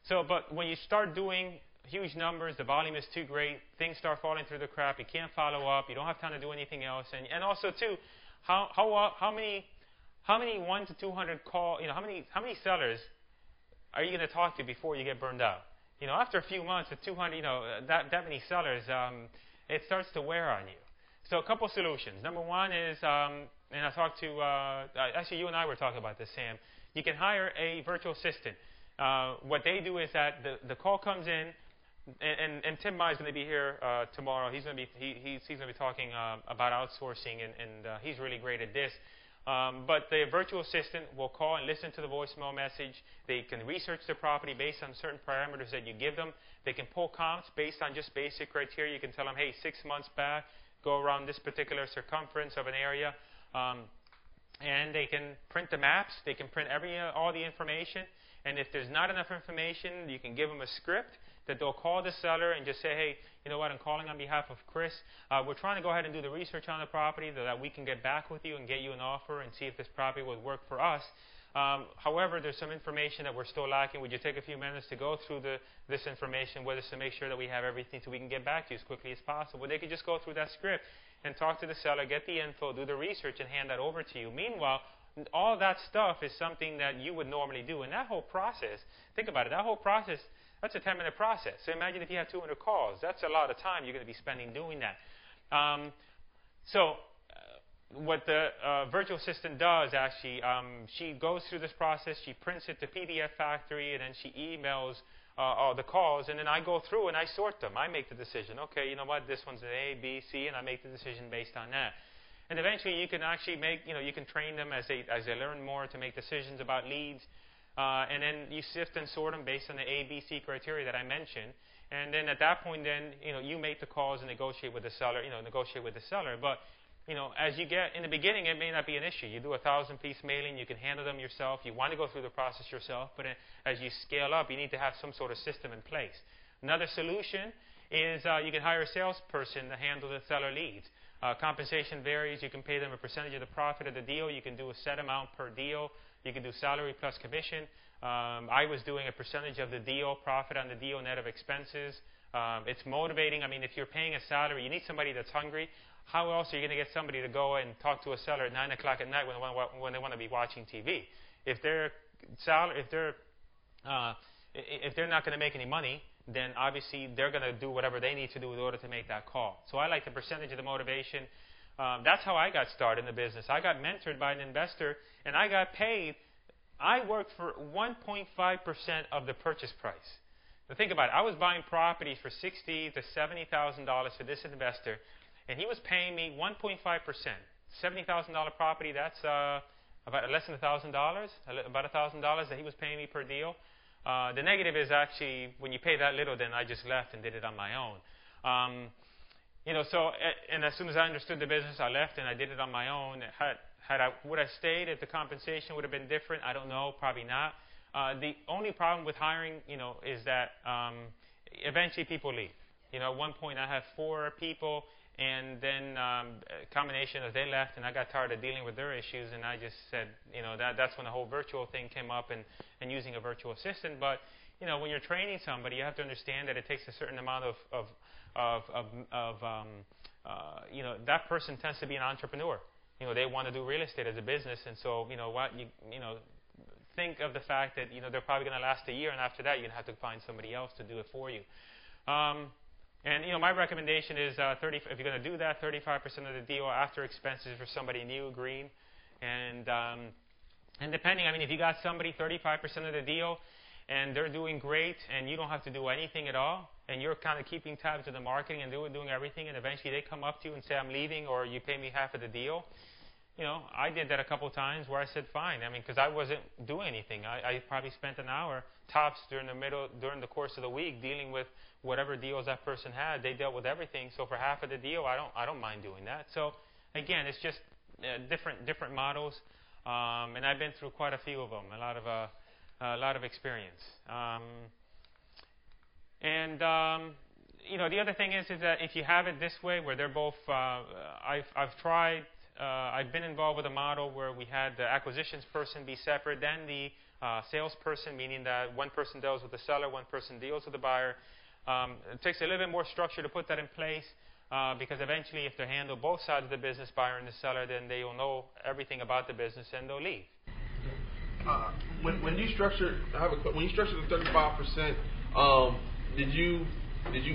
But when you start doing huge numbers, the volume is too great, things start falling through the crack, you can't follow up, you don't have time to do anything else, and also too, how many 1 to 200 call, how many sellers are you going to talk to before you get burned out? After a few months with 200, that many sellers, it starts to wear on you. So a couple solutions. Number one is, and I talked to, actually you and I were talking about this, Sam. You can hire a virtual assistant. What they do is that the call comes in, and Tim Mai is going to be here tomorrow. He's going to be talking about outsourcing, and he's really great at this. But the virtual assistant will call and listen to the voicemail message. They can research the property based on certain parameters that you give them. They can pull comps based on just basic criteria. You can tell them, hey, 6 months back, go around this particular circumference of an area. And they can print the maps. They can print all the information. And if there's not enough information, you can give them a script that they'll call the seller and just say, hey, you know what, I'm calling on behalf of Chris. We're trying to go ahead and do the research on the property so that we can get back with you and get you an offer and see if this property would work for us. However, there's some information that we're still lacking. Would you take a few minutes to go through this information with us to make sure that we have everything so we can get back to you as quickly as possible? They could just go through that script and talk to the seller, get the info, do the research, and hand that over to you. Meanwhile, all that stuff is something that you would normally do. And that whole process, think about it, that whole process, that's a 10-minute process. So imagine if you have 200 calls. That's a lot of time you're going to be spending doing that. What the virtual assistant does, actually, she goes through this process. She prints it to PDF Factory, and then she emails all the calls. And then I go through and I sort them. I make the decision. Okay, you know what? This one's an A, B, C, and I make the decision based on that. And eventually you can actually you can train them as they learn more to make decisions about leads. And then you sift and sort them based on the A, B, C criteria that I mentioned. And then at that point, you make the calls and negotiate with the seller. But as you get in the beginning, it may not be an issue. You do 1,000-piece mailing, you can handle them yourself. You want to go through the process yourself, but as you scale up, you need to have some sort of system in place. Another solution is you can hire a salesperson to handle the seller leads. Compensation varies. You can pay them a percentage of the profit of the deal. You can do a set amount per deal. You can do salary plus commission. I was doing a percentage of the deal, profit on the deal, net of expenses. It's motivating. I mean, if you're paying a salary, you need somebody that's hungry. How else are you going to get somebody to go and talk to a seller at 9 o'clock at night when they want to be watching TV? If they're not going to make any money, then obviously they're going to do whatever they need to do in order to make that call. So I like the percentage of the motivation. That's how I got started in the business. I got mentored by an investor, and I got paid. I worked for 1.5% of the purchase price. Now think about it. I was buying properties for $60,000 to $70,000 for this investor, and he was paying me 1.5%. $70,000 property, that's about less than $1,000, about $1,000 that he was paying me per deal. The negative is actually when you pay that little, then I just left and did it on my own. So and as soon as I understood the business, I left and I did it on my own. Would I stayed if the compensation would have been different? I don't know, probably not. The only problem with hiring, is that eventually people leave. At one point I had 4 people, and then a combination of they left, and I got tired of dealing with their issues, and I just said, that's when the whole virtual thing came up and using a virtual assistant. But when you're training somebody, you have to understand that it takes a certain amount that person tends to be an entrepreneur. They want to do real estate as a business, and so think of the fact that they're probably going to last a year, and after that you're going to have to find somebody else to do it for you. And my recommendation is if you're going to do that, 35% of the deal after expenses for somebody new, green, and depending, if you got somebody 35% of the deal, and they're doing great, and you don't have to do anything at all, and you're kind of keeping tabs of the marketing and doing everything, and eventually they come up to you and say, I'm leaving, or you pay me half of the deal. I did that a couple times where I said, fine. Because I wasn't doing anything. I probably spent an hour tops during the course of the week dealing with whatever deals that person had. They dealt with everything. So for half of the deal, I don't mind doing that. So again, it's just different models, and I've been through quite a few of them. A lot of experience. The other thing is that if you have it this way, where they're both, I've tried. I've been involved with a model where we had the acquisitions person be separate than the salesperson, meaning that one person deals with the seller, one person deals with the buyer. It takes a little bit more structure to put that in place because eventually if they handle both sides of the business, buyer and the seller, then they will know everything about the business and they'll leave. When you structured the 35%, did you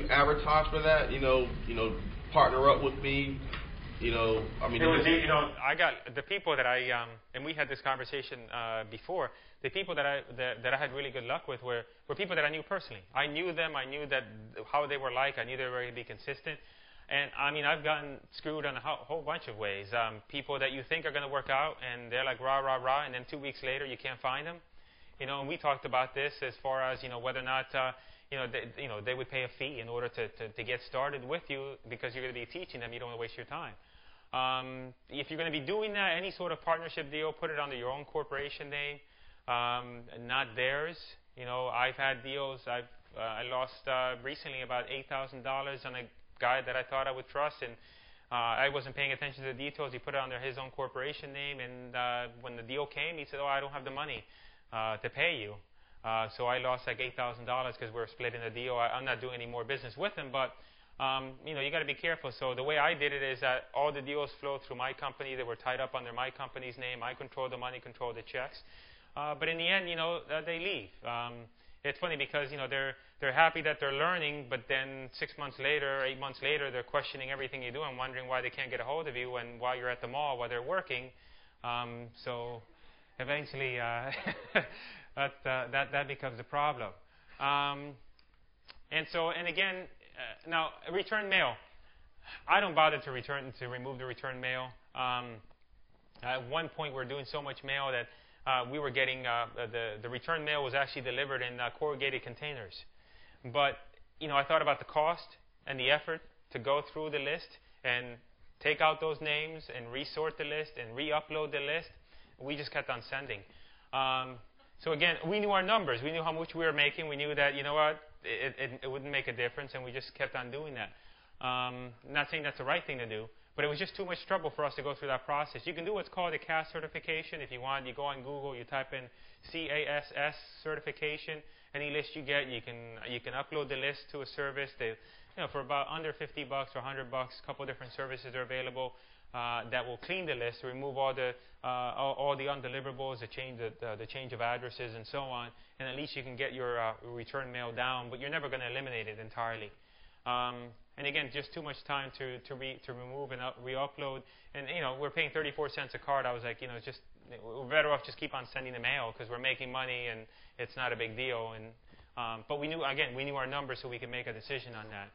advertise for that? Partner up with me. I got the people that and we had this conversation before. The people that I had really good luck with were people that I knew personally. I knew them. I knew how they were like. I knew they were going to be consistent. And I've gotten screwed in a whole bunch of ways. People that you think are going to work out, and they're like rah rah rah, and then 2 weeks later you can't find them. And we talked about this as far as whether or not they would pay a fee in order to get started with you because you're going to be teaching them. You don't want to waste your time. If you're going to be doing that, any sort of partnership deal, put it under your own corporation name, not theirs. I've had deals. I lost recently about $8,000 on a guy that I thought I would trust, and I wasn't paying attention to the details. He put it under his own corporation name, and when the deal came, he said, "Oh, I don't have the money to pay you." So I lost like $8,000 because we're splitting the deal. I'm not doing any more business with him, but you got to be careful. So the way I did it is that all the deals flowed through my company. They were tied up under my company's name. I control the money, control the checks. But in the end, they leave. It's funny because they're happy that they're learning, but then 6 months later, 8 months later, they're questioning everything you do and wondering why they can't get a hold of you and while you're at the mall while they're working. So eventually, that becomes a problem. And again. Now, return mail. I don't bother to remove the return mail. At one point, we were doing so much mail that we were getting the return mail was actually delivered in corrugated containers. But I thought about the cost and the effort to go through the list and take out those names and resort the list and re-upload the list. We just kept on sending. So again, we knew our numbers. We knew how much we were making. We knew that it wouldn't make a difference, and we just kept on doing that. Not saying that's the right thing to do, but it was just too much trouble for us to go through that process. You can do what's called a CAS certification if you want. You go on Google, you type in CASS certification. Any list you get, you can upload the list to a service. For about under $50 or $100, a couple different services are available that will clean the list, remove all the undeliverables, the change of addresses, and so on. And at least you can get your return mail down, but you're never going to eliminate it entirely. And again, just too much time to remove and re-upload. And we're paying 34 cents a card. I was like, we're better off just keep on sending the mail because we're making money and it's not a big deal. And but we knew our numbers, so we could make a decision on that.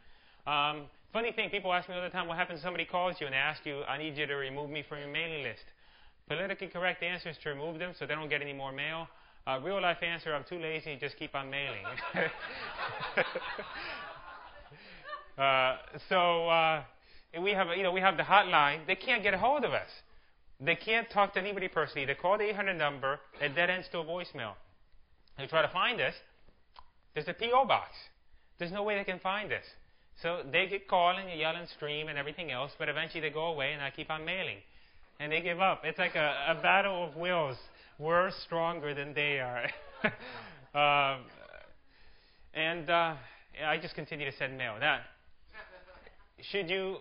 Funny thing, people ask me all the time, what happens if somebody calls you and they ask you, I need you to remove me from your mailing list? Politically correct answer is to remove them so they don't get any more mail. Real life answer, I'm too lazy, just keep on mailing. we have the hotline. They can't get a hold of us. They can't talk to anybody personally. They call the 800 number, and that ends to a voicemail. They try to find us. There's a P.O. box. There's no way they can find us. So they get calling and yell and scream and everything else, but eventually they go away, and I keep on mailing. And they give up. It's like a battle of wills. We're stronger than they are. I just continue to send mail. Now, should you...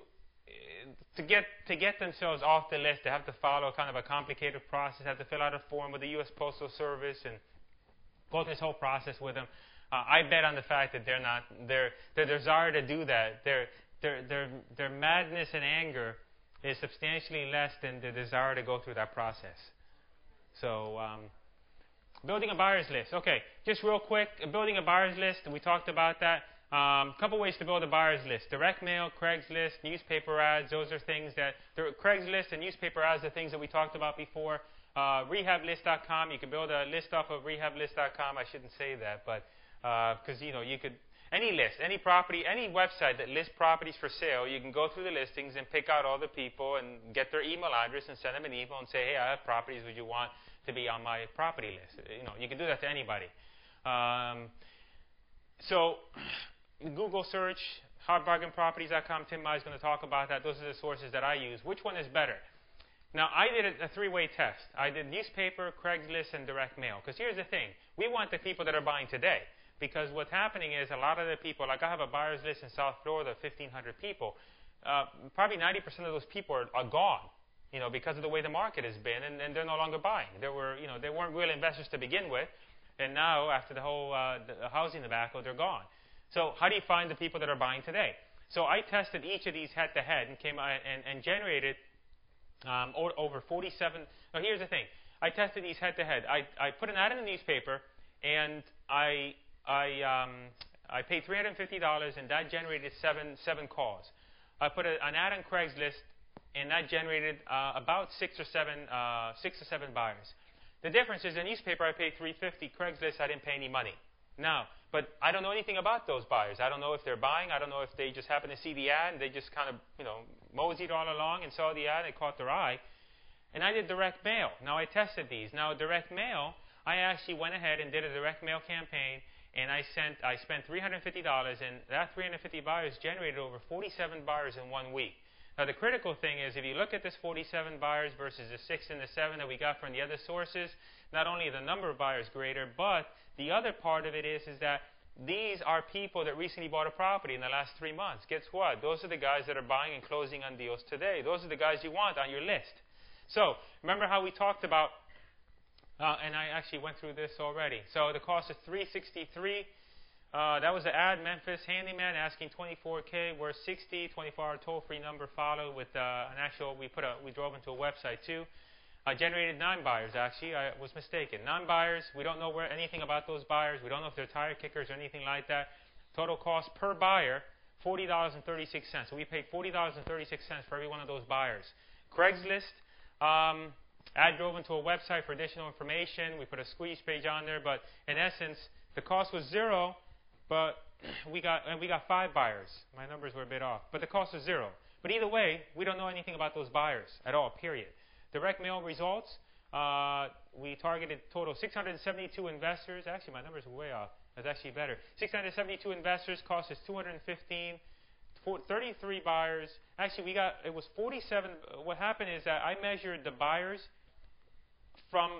To get themselves off the list, they have to follow kind of a complicated process, have to fill out a form with the U.S. Postal Service and go through this whole process with them. I bet on the fact that their desire to do that, their madness and anger is substantially less than the desire to go through that process. So, building a buyer's list. Okay, just real quick, building a buyer's list, we talked about that. A couple ways to build a buyer's list. Direct mail, Craigslist, newspaper ads, those are things that... Craigslist and newspaper ads are things that we talked about before. Rehablist.com, you can build a list off of rehablist.com. I shouldn't say that, but... Because, you could... Any list, any property, any website that lists properties for sale, you can go through the listings and pick out all the people and get their email address and send them an email and say, hey, I have properties, would you want to be on my property list? You can do that to anybody. Google search, hotbargainproperties.com. Tim Mai is going to talk about that. Those are the sources that I use. Which one is better? Now, I did a three-way test. I did newspaper, Craigslist, and direct mail. Because here's the thing. We want the people that are buying today. Because what's happening is a lot of the people, like I have a buyer's list in South Florida of 1,500 people. Probably 90% of those people are gone, because of the way the market has been, and they're no longer buying. They weren't real investors to begin with. And now, after the whole the housing debacle, they're gone. So how do you find the people that are buying today? So I tested each of these head-to-head and came out and generated over 47. Now here's the thing. I tested these head-to-head. I put an ad in the newspaper, and I paid $350, and that generated seven calls. I put an ad on Craigslist, and that generated about six or seven buyers. The difference is, in newspaper I paid $350. Craigslist I didn't pay any money. Now, but I don't know anything about those buyers. I don't know if they're buying. I don't know if they just happen to see the ad and they just kind of, moseyed all along and saw the ad and it caught their eye. And I did direct mail. Now, I tested these. Now, direct mail, I actually went ahead and did a direct mail campaign, and I spent $350, and that 350 buyers generated over 47 buyers in 1 week. Now, the critical thing is, if you look at this 47 buyers versus the 6 and the 7 that we got from the other sources, not only the number of buyers greater, but the other part of it is that these are people that recently bought a property in the last 3 months. Guess what? Those are the guys that are buying and closing on deals today. Those are the guys you want on your list. So, remember how we talked about, and I actually went through this already. So, the cost is $363. That was the ad, Memphis handyman asking $24K. We're $60. 24-hour toll-free number followed with an actual. We drove into a website too. I generated 9 buyers. Actually, I was mistaken. 9 buyers. We don't know anything about those buyers. We don't know if they're tire kickers or anything like that. Total cost per buyer $40.36. So we paid $40.36 for every one of those buyers. Craigslist. Ad drove into a website for additional information. We put a squeeze page on there, but in essence, the cost was 0. But we got 5 buyers. My numbers were a bit off. But the cost was 0. But either way, we don't know anything about those buyers at all, period. Direct mail results, we targeted total 672 investors. Actually, my numbers were way off. That's actually better. 672 investors, cost us $215. 33 buyers. Actually, it was 47. What happened is that I measured the buyers from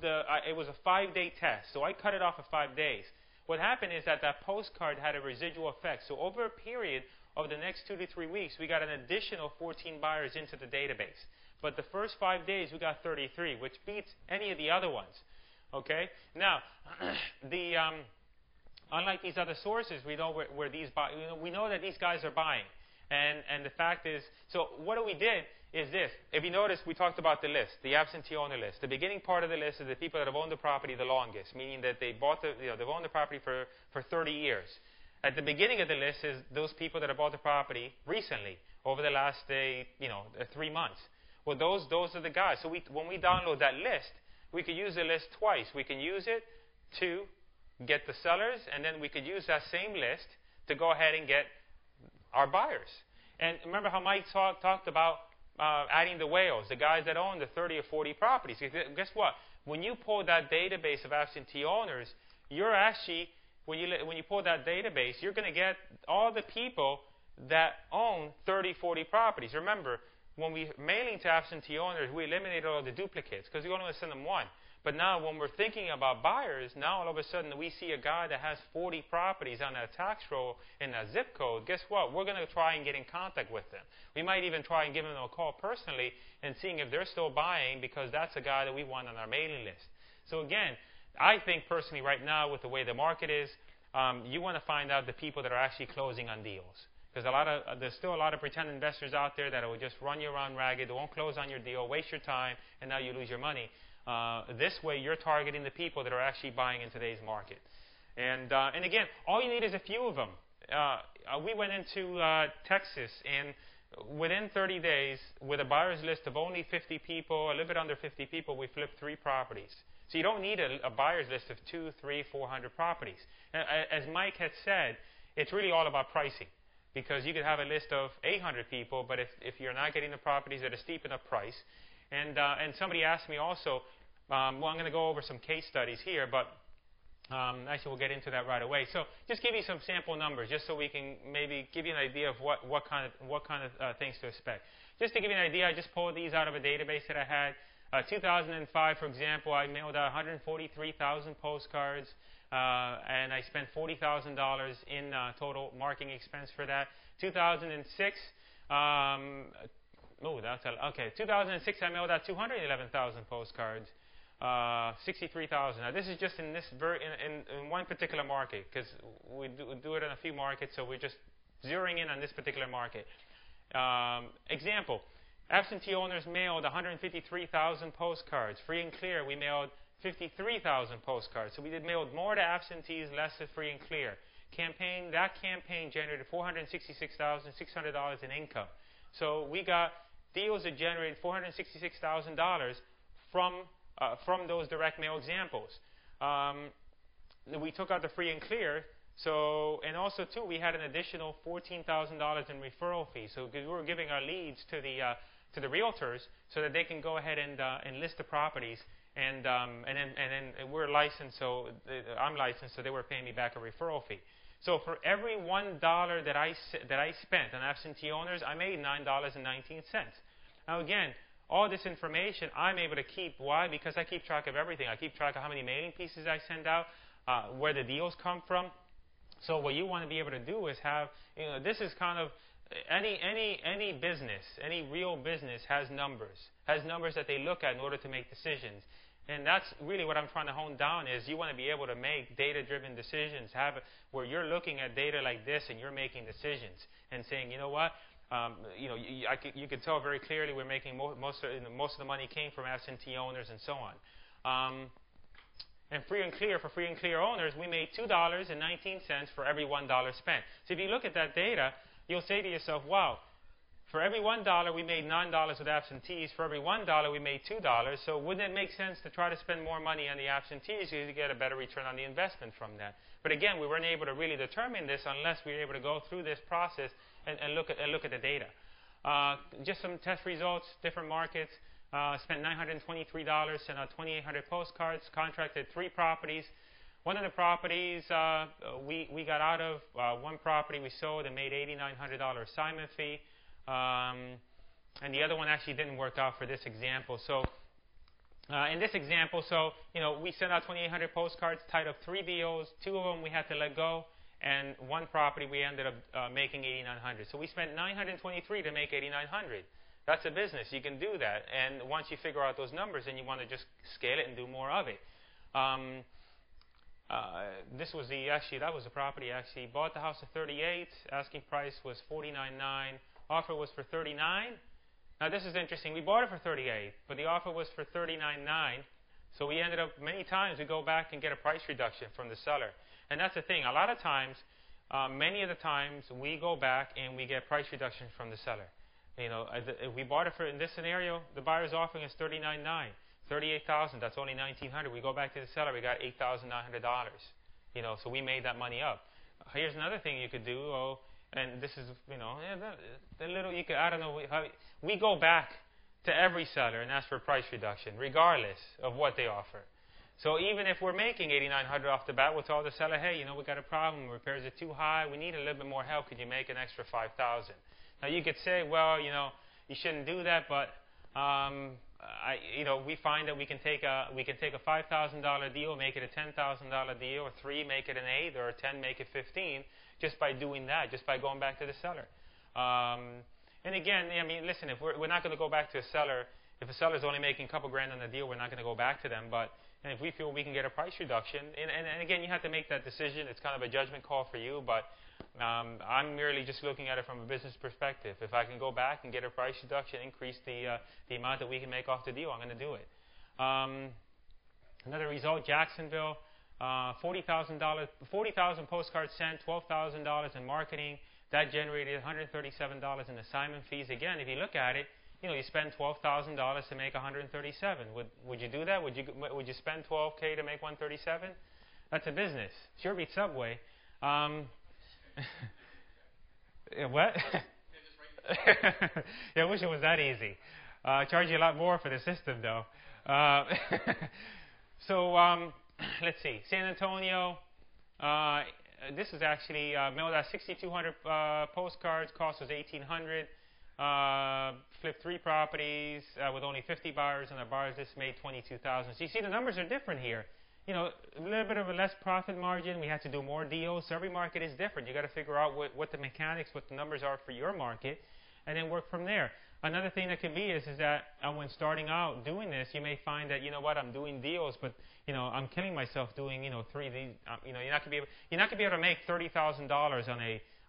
it was a 5-day test. So I cut it off of 5 days. What happened is that postcard had a residual effect. So over a period of the next 2 to 3 weeks, we got an additional 14 buyers into the database. But the first 5 days, we got 33, which beats any of the other ones. Okay? Now, unlike these other sources, we know where these we know that these guys are buying. And the fact is, so what we did is this. If you notice, we talked about the list, the absentee owner list. The beginning part of the list is the people that have owned the property the longest, meaning that they've owned the property for 30 years. At the beginning of the list is those people that have bought the property recently, over the last 3 months. Well, those are the guys. So when we download that list, we could use the list twice. We can use it to get the sellers, and then we could use that same list to go ahead and get our buyers. And remember how Mike talked about adding the whales, the guys that own the 30 or 40 properties. Guess what? When you pull that database of absentee owners, you're actually, when you pull that database, you're going to get all the people that own 30, 40 properties. Remember, when we mailing to absentee owners, we eliminated all the duplicates because we only want to send them one. But now when we're thinking about buyers, now all of a sudden we see a guy that has 40 properties on that tax roll in that zip code. Guess what? We're going to try and get in contact with them. We might even try and give them a call personally and seeing if they're still buying because that's a guy that we want on our mailing list. So again, I think personally right now with the way the market is, you want to find out the people that are actually closing on deals. Because there's still a lot of pretend investors out there that will just run you around ragged, they won't close on your deal, waste your time, and now you lose your money. This way, you're targeting the people that are actually buying in today's market. And again, all you need is a few of them. We went into Texas, and within 30 days, with a buyer's list of only 50 people, a little bit under 50 people, we flipped 3 properties. So you don't need a buyer's list of 200, 300, 400 properties. As Mike had said, it's really all about pricing. Because you could have a list of 800 people, but if you're not getting the properties at a steep enough price, and somebody asked me also, well, I'm going to go over some case studies here, but actually we'll get into that right away. So just give you some sample numbers, just so we can maybe give you an idea of what kind of things to expect. Just to give you an idea, I just pulled these out of a database that I had. 2005, for example, I mailed out 143,000 postcards. And I spent $40,000 in total marketing expense for that. 2006, 2006 I mailed out 211,000 postcards, 63,000. Now this is just in one particular market because we do it in a few markets, so we're just zeroing in on this particular market. Example: absentee owners mailed 153,000 postcards. Free and clear, we mailed 53,000 postcards. So we did mailed more to absentees, less to free and clear. That campaign generated $466,600 in income. So we got deals that generated $466,000 from those direct mail examples. We took out the free and clear. So, and also too, we had an additional $14,000 in referral fees. So we were giving our leads to the realtors so that they can go ahead and list the properties. And then we're licensed, so I'm licensed, so they were paying me back a referral fee. So for every $1 that I spent on absentee owners, I made $9.19. Now again, all this information I'm able to keep. Why? Because I keep track of everything. I keep track of how many mailing pieces I send out, where the deals come from. So what you want to be able to do is have, this is kind of any business, any real business has numbers that they look at in order to make decisions. And that's really what I'm trying to hone down is you want to be able to make data-driven decisions, where you're looking at data like this and you're making decisions and saying, you know what, you could tell very clearly we're making most of the money came from absentee owners and so on. And free and clear, for free and clear owners, we made $2.19 for every $1 spent. So if you look at that data, you'll say to yourself, wow, for every $1 we made $9 with absentees. For every $1 we made $2. So wouldn't it make sense to try to spend more money on the absentees to get a better return on the investment from that? But again, we weren't able to really determine this unless we were able to go through this process and look at the data. Just some test results, different markets. Spent $923, sent out 2,800 postcards, contracted 3 properties. One of the properties we got out of, one property we sold and made $8,900 assignment fee. And the other one actually didn't work out for this example. So in this example, we sent out 2,800 postcards, tied up 3 deals. 2 of them we had to let go, and 1 property we ended up making $8,900. So we spent $923 to make $8,900. That's a business. You can do that. And once you figure out those numbers, then you want to just scale it and do more of it. That was the property. Actually, bought the house at $38. Asking price was $49,900. Offer was for $39,000. Now this is interesting. We bought it for $38,000, but the offer was for $39,900. So we ended up many times we go back and get a price reduction from the seller. And that's the thing. A lot of times, many of the times we go back and we get price reduction from the seller. If we bought it in this scenario, the buyer's offering us $39,900, $38,000. That's only $1,900. We go back to the seller, we got $8,900. So we made that money up. Here's another thing you could do. and this is, the little, I don't know how, we go back to every seller and ask for price reduction, regardless of what they offer. So even if we're making $8,900 off the bat, we'll tell the seller, hey, we got a problem. Repairs are too high. We need a little bit more help. Could you make an extra $5,000? Now you could say, well, you shouldn't do that, but we find that we can take a $5,000 deal, make it a $10,000 deal, or 3 make it an 8, or 10 make it 15, just by doing that, just by going back to the seller. And again, listen, if we're not going to go back to a seller, if a seller's only making a couple grand on the deal, we're not going to go back to them. But if we feel we can get a price reduction, and again, you have to make that decision. It's kind of a judgment call for you, but I'm merely just looking at it from a business perspective. If I can go back and get a price reduction, increase the amount that we can make off the deal, I'm going to do it. Another result, Jacksonville, $40,000 postcards sent, $12,000 in marketing. That generated $137 in assignment fees. Again, if you look at it, you spend $12,000 to make $137. Would you do that? Would you spend $12K to make $137? That's a business. Sure beats Subway. What? Yeah, I wish it was that easy. Charge you a lot more for the system, though. So let's see. San Antonio. This is actually mailed out 6,200 postcards. Cost was $1,800. Flipped 3 properties with only 50 buyers, and our buyers list made $22,000. So you see, the numbers are different here. A little bit of a less profit margin. We have to do more deals. So every market is different. You got to figure out what the mechanics, what the numbers are for your market, and then work from there. Another thing that can be is that when starting out doing this, you may find that I'm doing deals, but I'm killing myself doing 3 of these. You're not gonna be able to make $30,000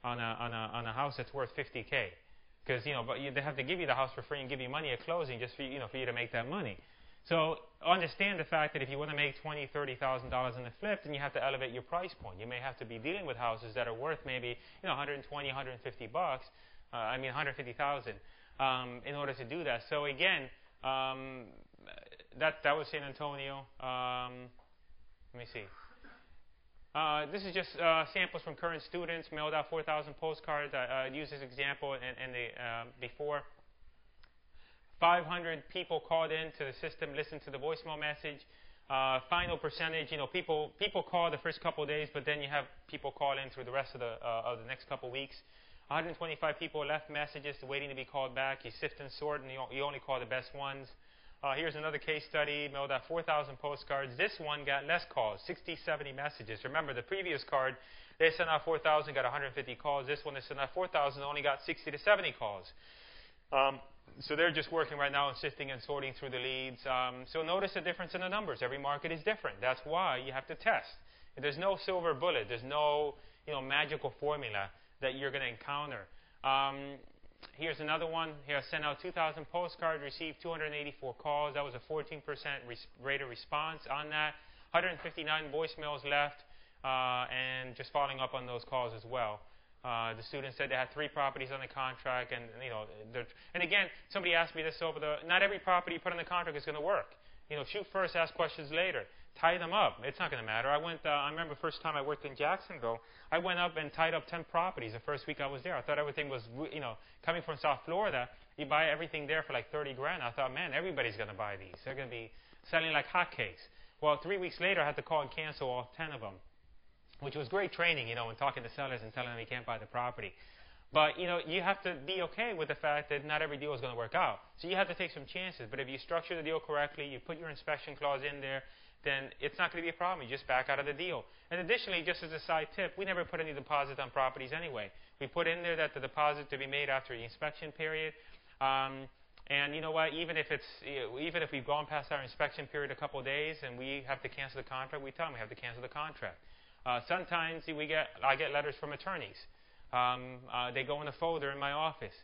on a house that's worth $50K, because but they have to give you the house for free and give you money at closing just for you to make that money. So understand the fact that if you want to make $20,000, $30,000 in the flip, then you have to elevate your price point. You may have to be dealing with houses that are worth maybe $120,000, $150, $150,000 in order to do that. So again, that was San Antonio. Let me see. This is just samples from current students. Mailed out 4,000 postcards. I used this example before. 500 people called into the system, listened to the voicemail message. Final percentage, people call the first couple of days, but then you have people call in through the rest of the next couple of weeks. 125 people left messages waiting to be called back. You sift and sort, and you only call the best ones. Here's another case study. Mailed out 4,000 postcards. This one got less calls, 60, 70 messages. Remember, the previous card, they sent out 4,000, got 150 calls. This one, they sent out 4,000, only got 60 to 70 calls. So they're just working right now and sifting and sorting through the leads. So notice the difference in the numbers. Every market is different. That's why you have to test. There's no silver bullet. There's no magical formula that you're going to encounter. Here's another one. Here, I sent out 2,000 postcards, received 284 calls. That was a 14% rate of response on that. 159 voicemails left, and just following up on those calls as well. The students said they had 3 properties on the contract, and and again, somebody asked me this not every property you put on the contract is going to work. Shoot first, ask questions later. Tie them up. It's not going to matter. I remember the first time I worked in Jacksonville, I went up and tied up 10 properties the first week I was there. I thought everything was, coming from South Florida, you buy everything there for like 30 grand. I thought, man, everybody's going to buy these. They're going to be selling like hotcakes. Well, 3 weeks later, I had to call and cancel all 10 of them, which was great training, and talking to sellers and telling them you can't buy the property. But, you have to be okay with the fact that not every deal is going to work out. So you have to take some chances. But if you structure the deal correctly, you put your inspection clause in there, then it's not going to be a problem. You just back out of the deal. And additionally, just as a side tip, we never put any deposit on properties anyway. We put in there that the deposit to be made after the inspection period. And you know what? Even if we've gone past our inspection period a couple of days and we have to cancel the contract, we tell them we have to cancel the contract. Sometimes I get letters from attorneys. They go in a folder in my office.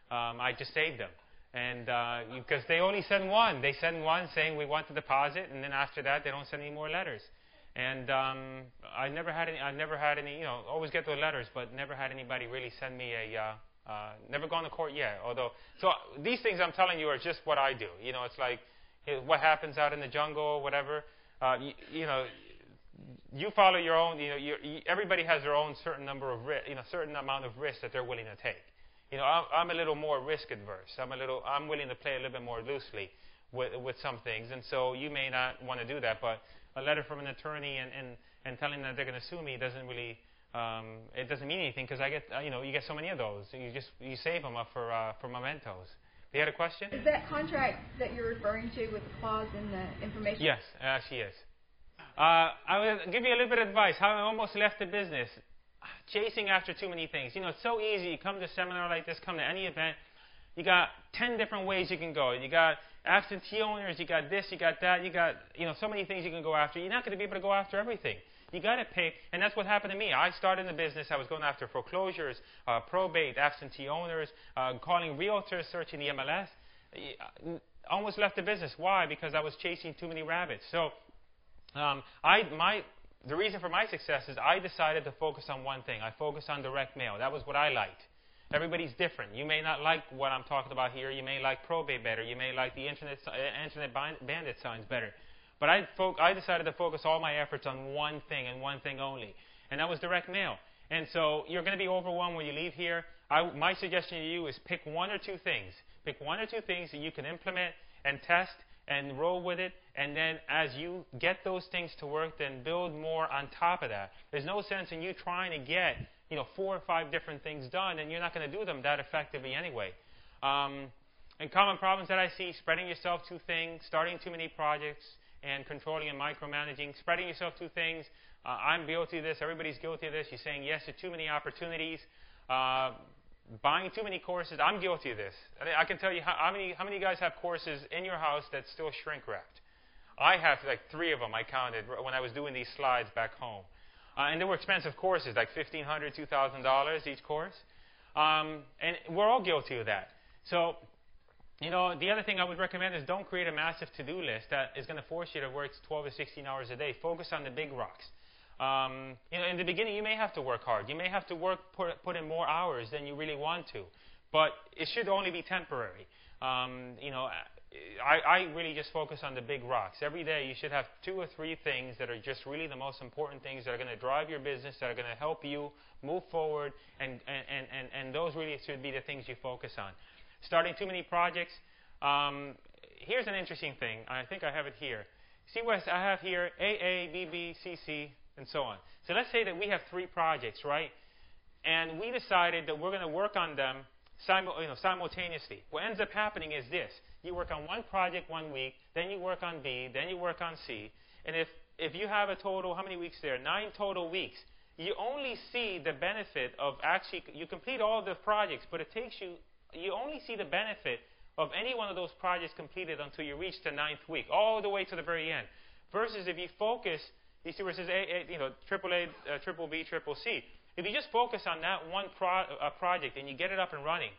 I just save them. And because they only send one. They send one saying we want the deposit, and then after that they don't send any more letters. And I've never had any, always get those letters, but never had anybody really send me never gone to court yet. So these things I'm telling you are just what I do. It's like what happens out in the jungle, whatever. you follow your own. Everybody has their own certain number of certain amount of risk that they're willing to take. I'm a little more risk adverse. I'm willing to play a little bit more loosely with some things, and so you may not want to do that. But a letter from an attorney and telling them that they're going to sue me doesn't really it doesn't mean anything, because I get you get so many of those. You save them up for mementos. You had a question? Is that contract that you're referring to with the clause in the information? Yes, she is. I will give you a little bit of advice. How I almost left the business. Chasing after too many things. It's so easy. You come to a seminar like this, come to any event. You got 10 different ways you can go. You got absentee owners. You got this. You got that. You got so many things you can go after. You're not going to be able to go after everything. You got to pick, and that's what happened to me. I started in the business. I was going after foreclosures, probate, absentee owners, calling realtors, searching the MLS. Almost left the business. Why? Because I was chasing too many rabbits. So the reason for my success is I decided to focus on one thing. I focused on direct mail. That was what I liked. Everybody's different. You may not like what I'm talking about here. You may like probate better. You may like the internet bandit signs better. But I decided to focus all my efforts on one thing and one thing only, and that was direct mail. And so you're going to be overwhelmed when you leave here. My suggestion to you is pick one or two things. Pick one or two things that you can implement and test and roll with it, and then as you get those things to work, then build more on top of that. There's no sense in you trying to get 4 or 5 different things done, and you're not going to do them that effectively anyway. And common problems that I see: spreading yourself too thin, starting too many projects, and controlling and micromanaging. Spreading yourself too thin. I'm guilty of this. Everybody's guilty of this. You're saying yes to too many opportunities. Buying too many courses. I'm guilty of this. I can tell you how many of you guys have courses in your house that's still shrink wrapped. I have like 3 of them. I counted when I was doing these slides back home, and they were expensive courses, like $1,500, $2,000 each course. And we're all guilty of that. So, the other thing I would recommend is don't create a massive to-do list that is going to force you to work 12 or 16 hours a day. Focus on the big rocks. In the beginning, you may have to work hard. You may have to put in more hours than you really want to, but it should only be temporary. I really just focus on the big rocks. Every day, you should have 2 or 3 things that are just really the most important things that are going to drive your business, that are going to help you move forward, and those really should be the things you focus on. Starting too many projects. Here's an interesting thing. I think I have it here. See what I have here? AA, BB, CC, and so on. So let's say that we have 3 projects, right? And we decided that we're going to work on them simultaneously. What ends up happening is this. You work on one project 1 week, then you work on B, then you work on C. And if you have a total, how many weeks there? 9 total weeks. You only see the benefit of you complete all the projects, but it takes you only see the benefit of any one of those projects completed until you reach the 9th week, all the way to the very end. Versus if you focus, you see where it says triple A, triple B, triple C. If you just focus on that one project and you get it up and running,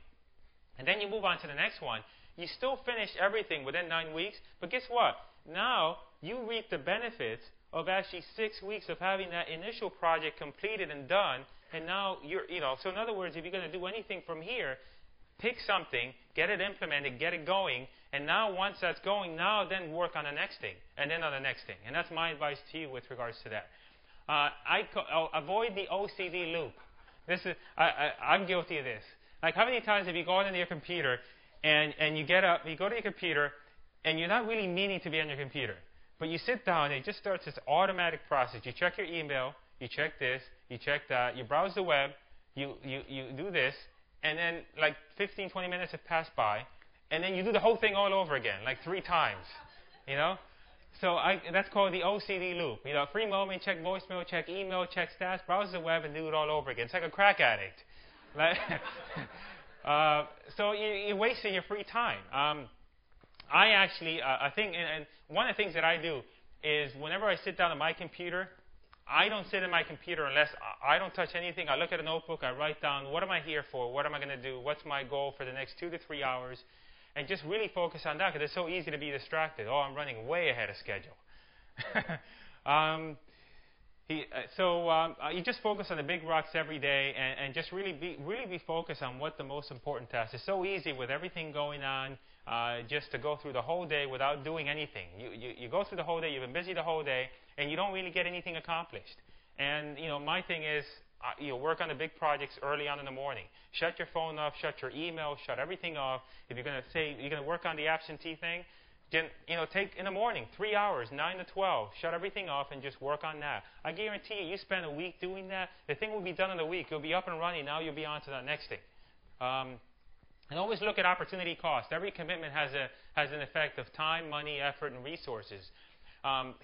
and then you move on to the next one, you still finish everything within 9 weeks. But guess what? Now you reap the benefits of actually 6 weeks of having that initial project completed and done. And now so in other words, if you're going to do anything from here, pick something, get it implemented, get it going, and now once that's going, now then work on the next thing, and then on the next thing. And that's my advice to you with regards to that. Avoid the OCD loop. I'm guilty of this. Like, how many times have you gone into your computer and you get up, you go to your computer, and you're not really meaning to be on your computer, but you sit down and it just starts this automatic process. You check your email, you check this, you check that, you browse the web, you do this, and then like 15, 20 minutes have passed by, and then you do the whole thing all over again, like 3 times, So that's called the OCD loop. Free moment, check voicemail, check email, check stats, browse the web, and do it all over again. It's like a crack addict. So you're wasting your free time. I think, and one of the things that I do is whenever I sit down at my computer, I don't sit at my computer unless I don't touch anything. I look at a notebook, I write down what am I here for, what am I going to do, what's my goal for the next 2 to 3 hours, and just really focus on that because it's so easy to be distracted. Oh, I'm running way ahead of schedule. You just focus on the big rocks every day and just really be focused on what the most important task is. It's so easy with everything going on just to go through the whole day without doing anything. You go through the whole day, you've been busy the whole day, and you don't really get anything accomplished. And, my thing is, work on the big projects early on in the morning. Shut your phone off, shut your email, shut everything off. If you're going to say you're going to work on the absentee thing, then, take in the morning, 3 hours, 9 to 12, shut everything off and just work on that. I guarantee you spend a week doing that, the thing will be done in a week. You'll be up and running. Now you'll be on to that next thing. And always look at opportunity cost. Every commitment has an effect of time, money, effort, and resources.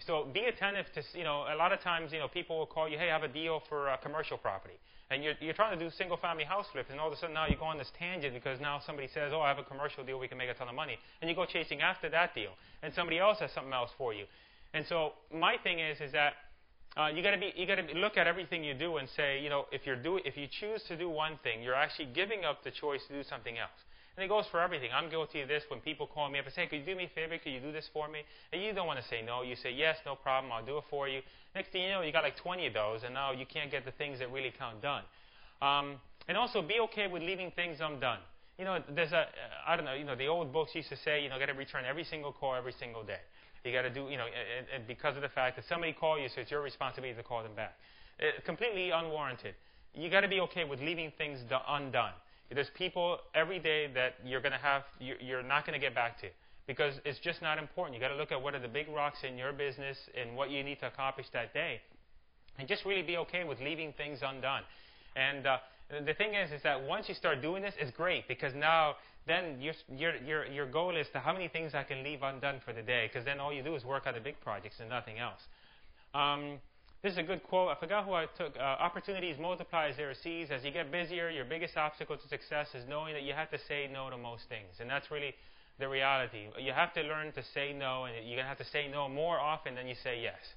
So be attentive to, a lot of times, people will call you, hey, I have a deal for a commercial property. And you're trying to do single-family house flips, and all of a sudden now you go on this tangent because now somebody says, oh, I have a commercial deal, we can make a ton of money. And you go chasing after that deal, and somebody else has something else for you. And so my thing is that you got to look at everything you do and say, if you choose to do one thing, you're actually giving up the choice to do something else. And it goes for everything. I'm guilty of this when people call me up and say, could you do me a favor? Could you do this for me? And you don't want to say no. You say, yes, no problem. I'll do it for you. Next thing you know, you got like 20 of those, and now you can't get the things that really count done. And also be okay with leaving things undone. There's the old books used to say, got to return every single call every single day. You got to do, and because of the fact that somebody called you, so it's your responsibility to call them back. Completely unwarranted. You got to be okay with leaving things undone. There's people every day that you're not going to get back to because it's just not important. You got to look at what are the big rocks in your business and what you need to accomplish that day, and just really be okay with leaving things undone. And the thing is that once you start doing this, it's great because now then your goal is to how many things I can leave undone for the day, because then all you do is work on the big projects and nothing else. This is a good quote. I forgot who I took. Opportunities multiply as they are seized. As you get busier, your biggest obstacle to success is knowing that you have to say no to most things. And that's really the reality. You have to learn to say no, and you're going to have to say no more often than you say yes.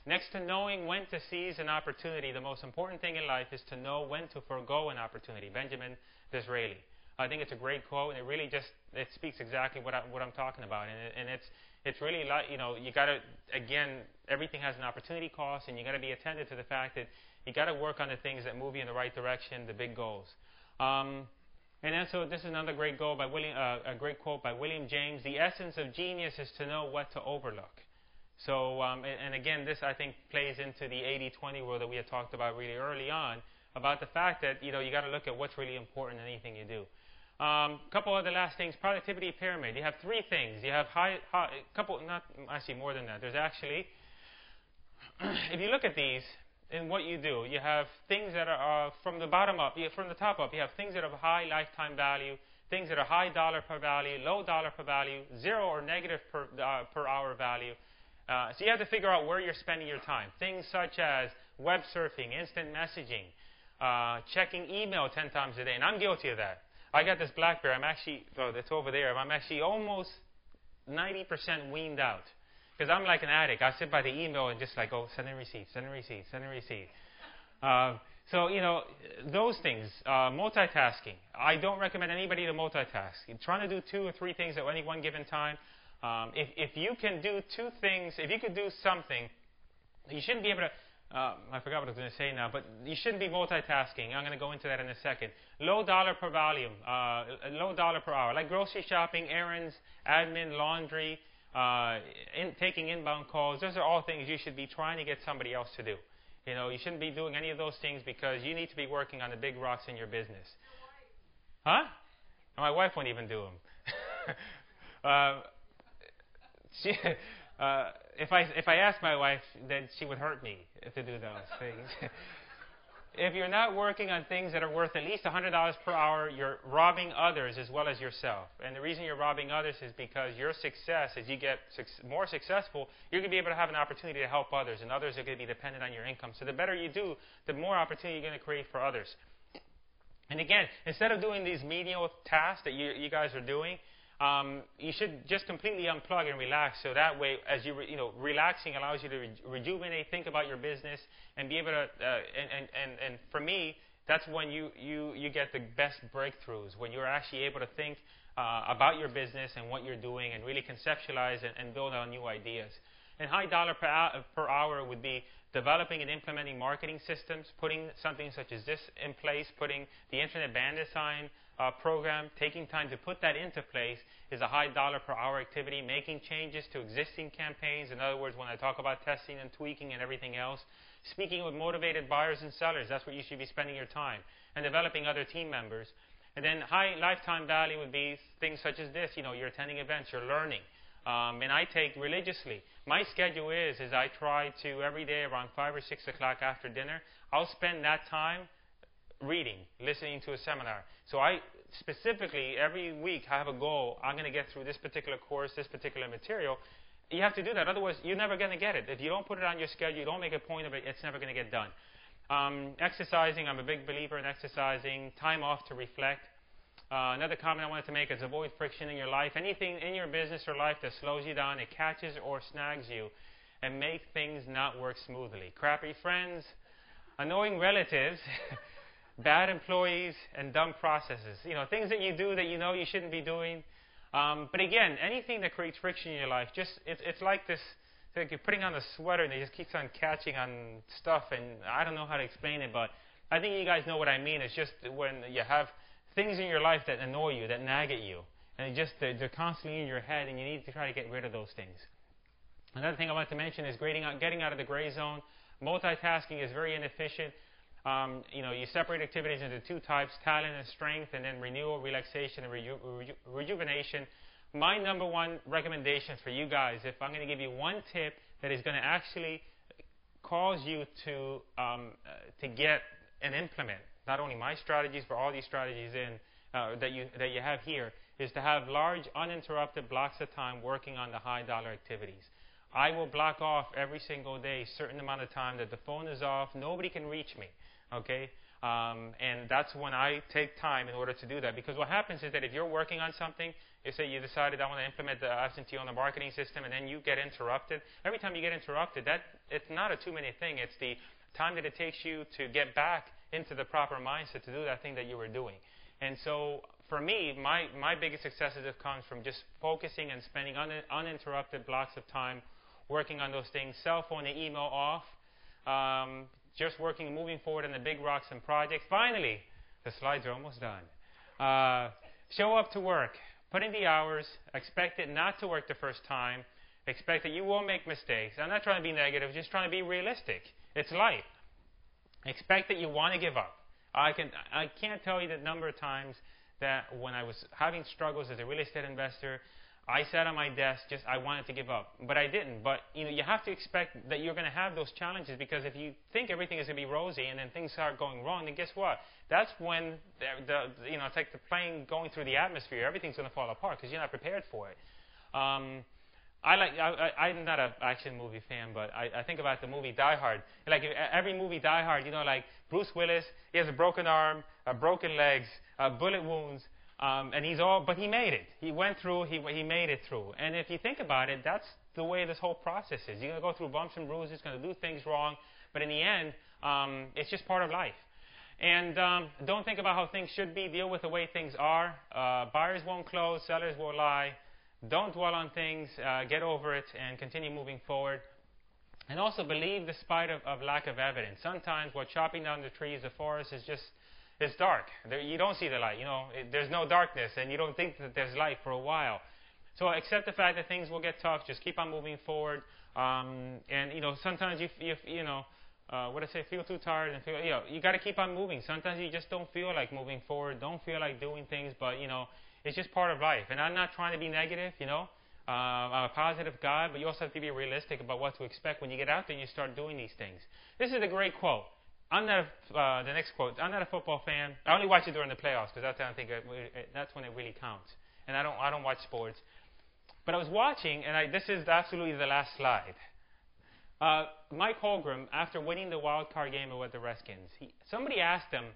Next to knowing when to seize an opportunity, the most important thing in life is to know when to forgo an opportunity. Benjamin Disraeli. I think it's a great quote, and it really it speaks exactly what I'm talking about. And it's really like, you got to, again, everything has an opportunity cost, and you got to be attentive to the fact that you got to work on the things that move you in the right direction, the big goals. And then so this is another great quote by William James. The essence of genius is to know what to overlook. So, and again, this I think plays into the 80-20 rule that we had talked about really early on, about the fact that you got to look at what's really important in anything you do. Couple of the last things, productivity pyramid. You have three things. You have more than that. There's actually, if you look at these and what you do, you have things that are from the bottom up, from the top up, you have things that have high lifetime value, things that are high dollar per value, low dollar per value, zero or negative per hour value. So you have to figure out where you're spending your time. Things such as web surfing, instant messaging, checking email 10 times a day. And I'm guilty of that. I got this BlackBerry. It's over there. I'm actually almost 90% weaned out. Because I'm like an addict. I sit by the email and just like, oh, send a receipt, send a receipt, send a receipt. So, those things, multitasking. I don't recommend anybody to multitask. You're trying to do 2 or 3 things at any one given time. If you can do 2 things, if you could do something, you shouldn't be able to, I forgot what I was going to say now, but you shouldn't be multitasking. I'm going to go into that in a second. Low dollar per volume, low dollar per hour, like grocery shopping, errands, admin, laundry, taking inbound calls. Those are all things you should be trying to get somebody else to do. You shouldn't be doing any of those things because you need to be working on the big rocks in your business. Huh? My wife won't even do them. If I asked my wife, then she would hurt me to do those things. If you're not working on things that are worth at least $100 per hour, you're robbing others as well as yourself. And the reason you're robbing others is because your success, as you get more successful, you're going to be able to have an opportunity to help others, and others are going to be dependent on your income. So the better you do, the more opportunity you're going to create for others. And again, instead of doing these menial tasks that you guys are doing, you should just completely unplug and relax. So that way, as relaxing allows you to rejuvenate, think about your business, and be able to. And for me, that's when you get the best breakthroughs, when you're actually able to think about your business and what you're doing, and really conceptualize and build on new ideas. And high dollar per hour would be developing and implementing marketing systems, putting something such as this in place, putting the internet ban design, program, taking time to put that into place, is a high dollar per hour activity. Making changes to existing campaigns, in other words, when I talk about testing and tweaking and everything else, speaking with motivated buyers and sellers, that's where you should be spending your time, and developing other team members. And then high lifetime value would be things such as this. You're attending events, you're learning. And I take religiously. My schedule is I try to, every day around 5 or 6 o'clock after dinner, I'll spend that time reading, listening to a seminar. So I specifically, every week, I have a goal. I'm going to get through this particular course, this particular material. You have to do that. Otherwise, you're never going to get it. If you don't put it on your schedule, you don't make a point of it, it's never going to get done. Exercising, I'm a big believer in exercising. Time off to reflect. Another comment I wanted to make is avoid friction in your life. Anything in your business or life that slows you down, it catches or snags you, and make things not work smoothly. Crappy friends, annoying relatives, bad employees, and dumb processes. Things that you do that you know you shouldn't be doing. But again, anything that creates friction in your life, it's like this. It's like you're putting on a sweater and it just keeps on catching on stuff, and I don't know how to explain it, but I think you guys know what I mean. It's just when you have things in your life that annoy you, that nag at you, and they're constantly in your head, and you need to try to get rid of those things. Another thing I want to mention is getting out of the gray zone. Multitasking is very inefficient. You separate activities into two types, talent and strength, and then renewal, relaxation, and rejuvenation. My number one recommendation for you guys, if I'm going to give you one tip that is going to actually cause you to get and implement not only my strategies, but all these strategies that you have here, is to have large, uninterrupted blocks of time working on the high-dollar activities. I will block off every single day a certain amount of time that the phone is off. Nobody can reach me, okay? And that's when I take time in order to do that. Because what happens is that if you're working on something, you say you decided I want to implement the absentee on the marketing system, and then you get interrupted. Every time you get interrupted, it's not a two-minute thing. It's the time that it takes you to get back into the proper mindset to do that thing that you were doing. And so for me, my biggest successes have come from just focusing and spending uninterrupted blocks of time working on those things. Cell phone and email off. Just working and moving forward on the big rocks and projects. Finally, the slides are almost done. Show up to work. Put in the hours. Expect it not to work the first time. Expect that you will make mistakes. I'm not trying to be negative, just trying to be realistic. It's life. Expect that you want to give up. I can't tell you the number of times that when I was having struggles as a real estate investor, I sat on my desk, I wanted to give up, but I didn't. But you have to expect that you're going to have those challenges, because if you think everything is going to be rosy and then things start going wrong, then guess what? That's when it's like the plane going through the atmosphere. Everything's going to fall apart because you're not prepared for it. I'm not an action movie fan, but I think about the movie Die Hard. Like every movie Die Hard, like Bruce Willis, he has a broken arm, broken legs, bullet wounds, but he made it. He went through, he made it through. And if you think about it, that's the way this whole process is. You're going to go through bumps and bruises, going to do things wrong, but in the end, it's just part of life. And don't think about how things should be. Deal with the way things are. Buyers won't close, sellers will lie. Don't dwell on things, get over it, and continue moving forward. And also believe despite of lack of evidence. Sometimes what chopping down the trees, the forest, it's dark. You don't see the light. There's no darkness, and you don't think that there's light for a while. So accept the fact that things will get tough. Just keep on moving forward. Sometimes feel too tired and you got to keep on moving. Sometimes you just don't feel like moving forward, don't feel like doing things, but it's just part of life. And I'm not trying to be negative, I'm a positive guy, but you also have to be realistic about what to expect when you get out there and you start doing these things. This is a great quote. The next quote. I'm not a football fan. I only watch it during the playoffs because that's when it really counts. And I don't watch sports. But I was watching, and this is absolutely the last slide. Mike Holmgren, after winning the wild card game with the Redskins, somebody asked him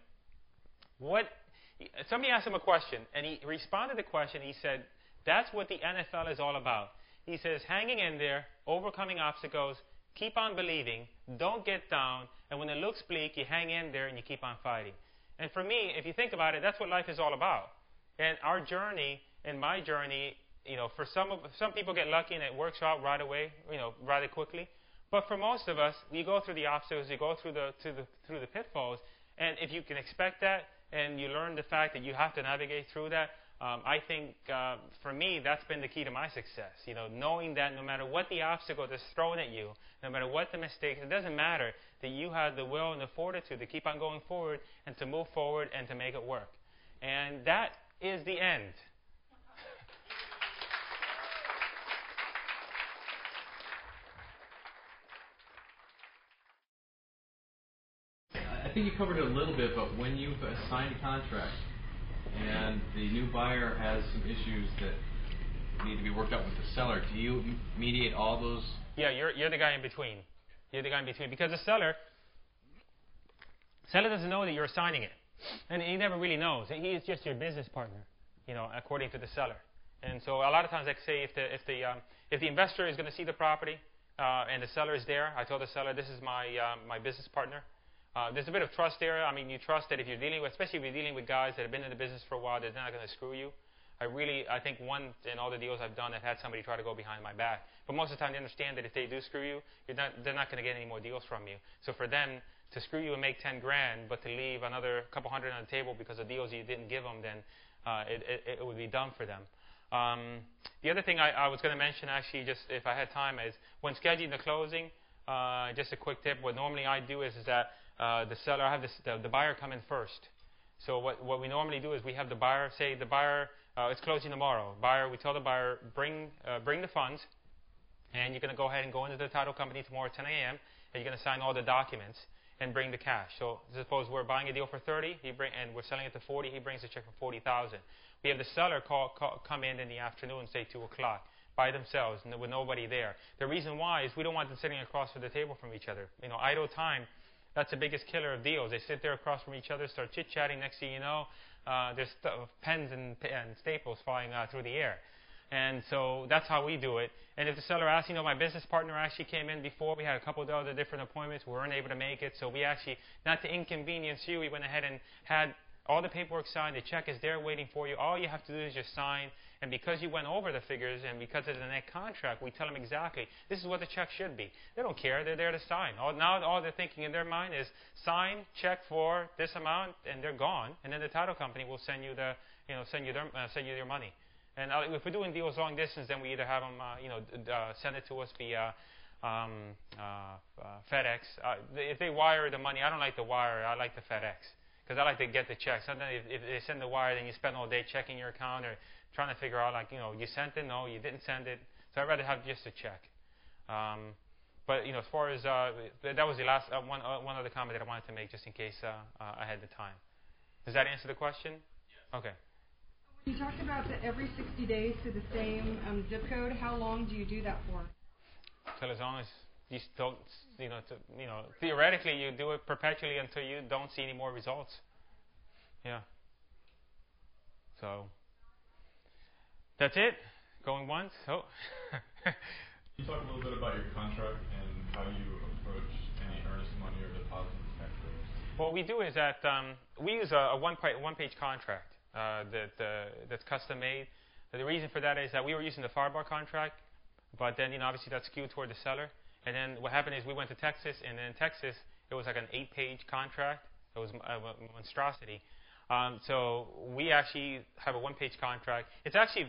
a question, and he responded to the question. He said, "That's what the NFL is all about." He says, "Hanging in there, overcoming obstacles, keep on believing, don't get down, and when it looks bleak, you hang in there and you keep on fighting." And for me, if you think about it, that's what life is all about. And our journey, and my journey, for some people get lucky and it works out right away, rather quickly. But for most of us, you go through the obstacles, you go through the pitfalls, and if you can expect that and you learn the fact that you have to navigate through that. I think for me, that's been the key to my success. Knowing that no matter what the obstacle that's thrown at you, no matter what the mistakes, it doesn't matter, that you have the will and the fortitude to keep on going forward and to move forward and to make it work. And that is the end. I think you covered it a little bit, but when you've signed a contract and the new buyer has some issues that need to be worked out with the seller, do you mediate all those? Yeah, you're the guy in between. You're the guy in between, because the seller doesn't know that you're signing it, and he never really knows. He is just your business partner, according to the seller. And so a lot of times, like say, if the investor is going to see the property and the seller is there, I told the seller, this is my business partner. There's a bit of trust there. I mean, you trust that if you're dealing with, especially if you're dealing with guys that have been in the business for a while, they're not going to screw you. I think once in all the deals I've done, I've had somebody try to go behind my back. But most of the time, they understand that if they do screw you, they're not going to get any more deals from you. So for them to screw you and make $10,000, but to leave another couple hundred on the table because of deals you didn't give them, then it would be dumb for them. The other thing I was going to mention, actually, just if I had time, is when scheduling the closing, just a quick tip. What normally I do is that the seller, I have the buyer come in first. So what we normally do is we have the buyer, say the buyer, it's closing tomorrow. We tell the buyer, bring the funds, and you're going to go ahead and go into the title company tomorrow at 10 a.m., and you're going to sign all the documents and bring the cash. So suppose we're buying a deal for 30, and we're selling it to 40, he brings the check for 40,000. We have the seller come in the afternoon, say 2 o'clock, by themselves, and with nobody there. The reason why is we don't want them sitting across the table from each other. Idle time, that's the biggest killer of deals. They sit there across from each other, start chit-chatting. Next thing you know, there's pens and staples flying through the air. And so that's how we do it. And if the seller asks, my business partner actually came in before. We had a couple of other different appointments. We weren't able to make it. So we actually, not to inconvenience you, we went ahead and had all the paperwork signed. The check is there waiting for you. All you have to do is just sign. And because you went over the figures and because it's a net contract, we tell them exactly, this is what the check should be. They don't care. They're there to sign. Now all they're thinking in their mind is sign, check for this amount, and they're gone. And then the title company will send you send you their money. And if we're doing deals long distance, then we either have them, send it to us via FedEx. If they wire the money, I don't like the wire. I like the FedEx because I like to get the check. Sometimes if they send the wire, then you spend all day checking your account or trying to figure out, you sent it? No, you didn't send it. So I'd rather have just a check. But as far as that was the last one other comment that I wanted to make, just in case I had the time. Does that answer the question? Yes. Okay. You talked about that every 60 days to the same zip code. How long do you do that for? Until as long as you don't, theoretically you do it perpetually until you don't see any more results. Yeah. So that's it. Going once. Oh. Can you talk a little bit about your contract and how you approach any earnest money or deposits next year? What we do is that we use a one-page contract. That's custom made. The reason for that is that we were using the FARBAR contract, but then obviously that's skewed toward the seller. And then what happened is we went to Texas, and in Texas it was like an 8-page contract. It was a monstrosity. So we actually have a one-page contract. It's actually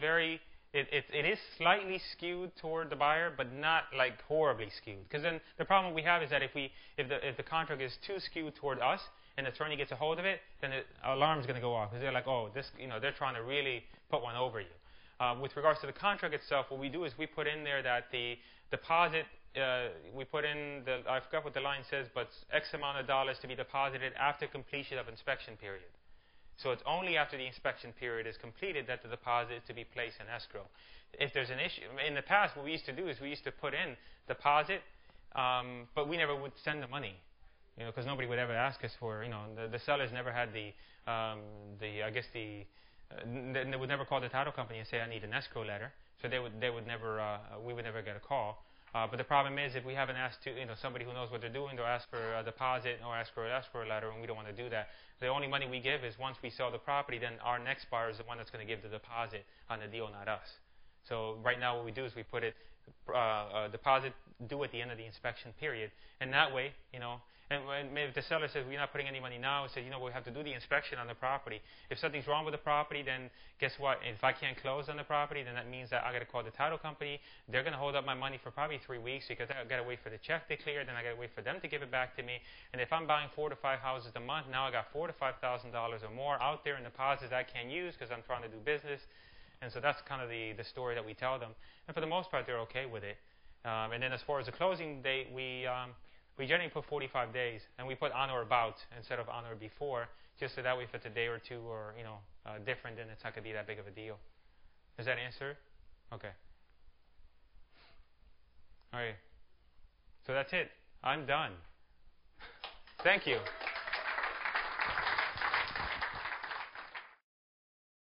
it is slightly skewed toward the buyer, but not like horribly skewed. Because then the problem we have is that if the contract is too skewed toward us, and the attorney gets a hold of it, then the alarm's going to go off because they're like, oh, this, they're trying to really put one over you. With regards to the contract itself, what we do is we put in there that the deposit, we put in I forgot what the line says, but X amount of dollars to be deposited after completion of inspection period. So it's only after the inspection period is completed that the deposit is to be placed in escrow. If there's an issue, in the past, what we used to do is we used to put in deposit, but we never would send the money. Because nobody would ever ask us for, the sellers never had they would never call the title company and say, I need an escrow letter. So we would never get a call. But the problem is if we haven't asked somebody who knows what they're doing, they'll ask for a deposit or ask for an escrow letter, and we don't want to do that. The only money we give is once we sell the property, then our next buyer is the one that's going to give the deposit on the deal, not us. So right now what we do is we put it, deposit due at the end of the inspection period. And that way, And when maybe the seller says, we're not putting any money now, says, we have to do the inspection on the property. If something's wrong with the property, then guess what? If I can't close on the property, then that means that I got to call the title company. They're going to hold up my money for probably 3 weeks because I got to wait for the check to clear, then I got to wait for them to give it back to me. And if I'm buying 4 to 5 houses a month, now I got $4,000 to $5,000 or more out there in deposits I can't use because I'm trying to do business. And so that's kind of the story that we tell them. And for the most part, they're okay with it. And then as far as the closing date, we generally put 45 days, and we put on or about instead of on or before, just so that way if it's a day or two or different, then it's not going to be that big of a deal. Does that answer? Okay. All right. So that's it. I'm done. Thank you.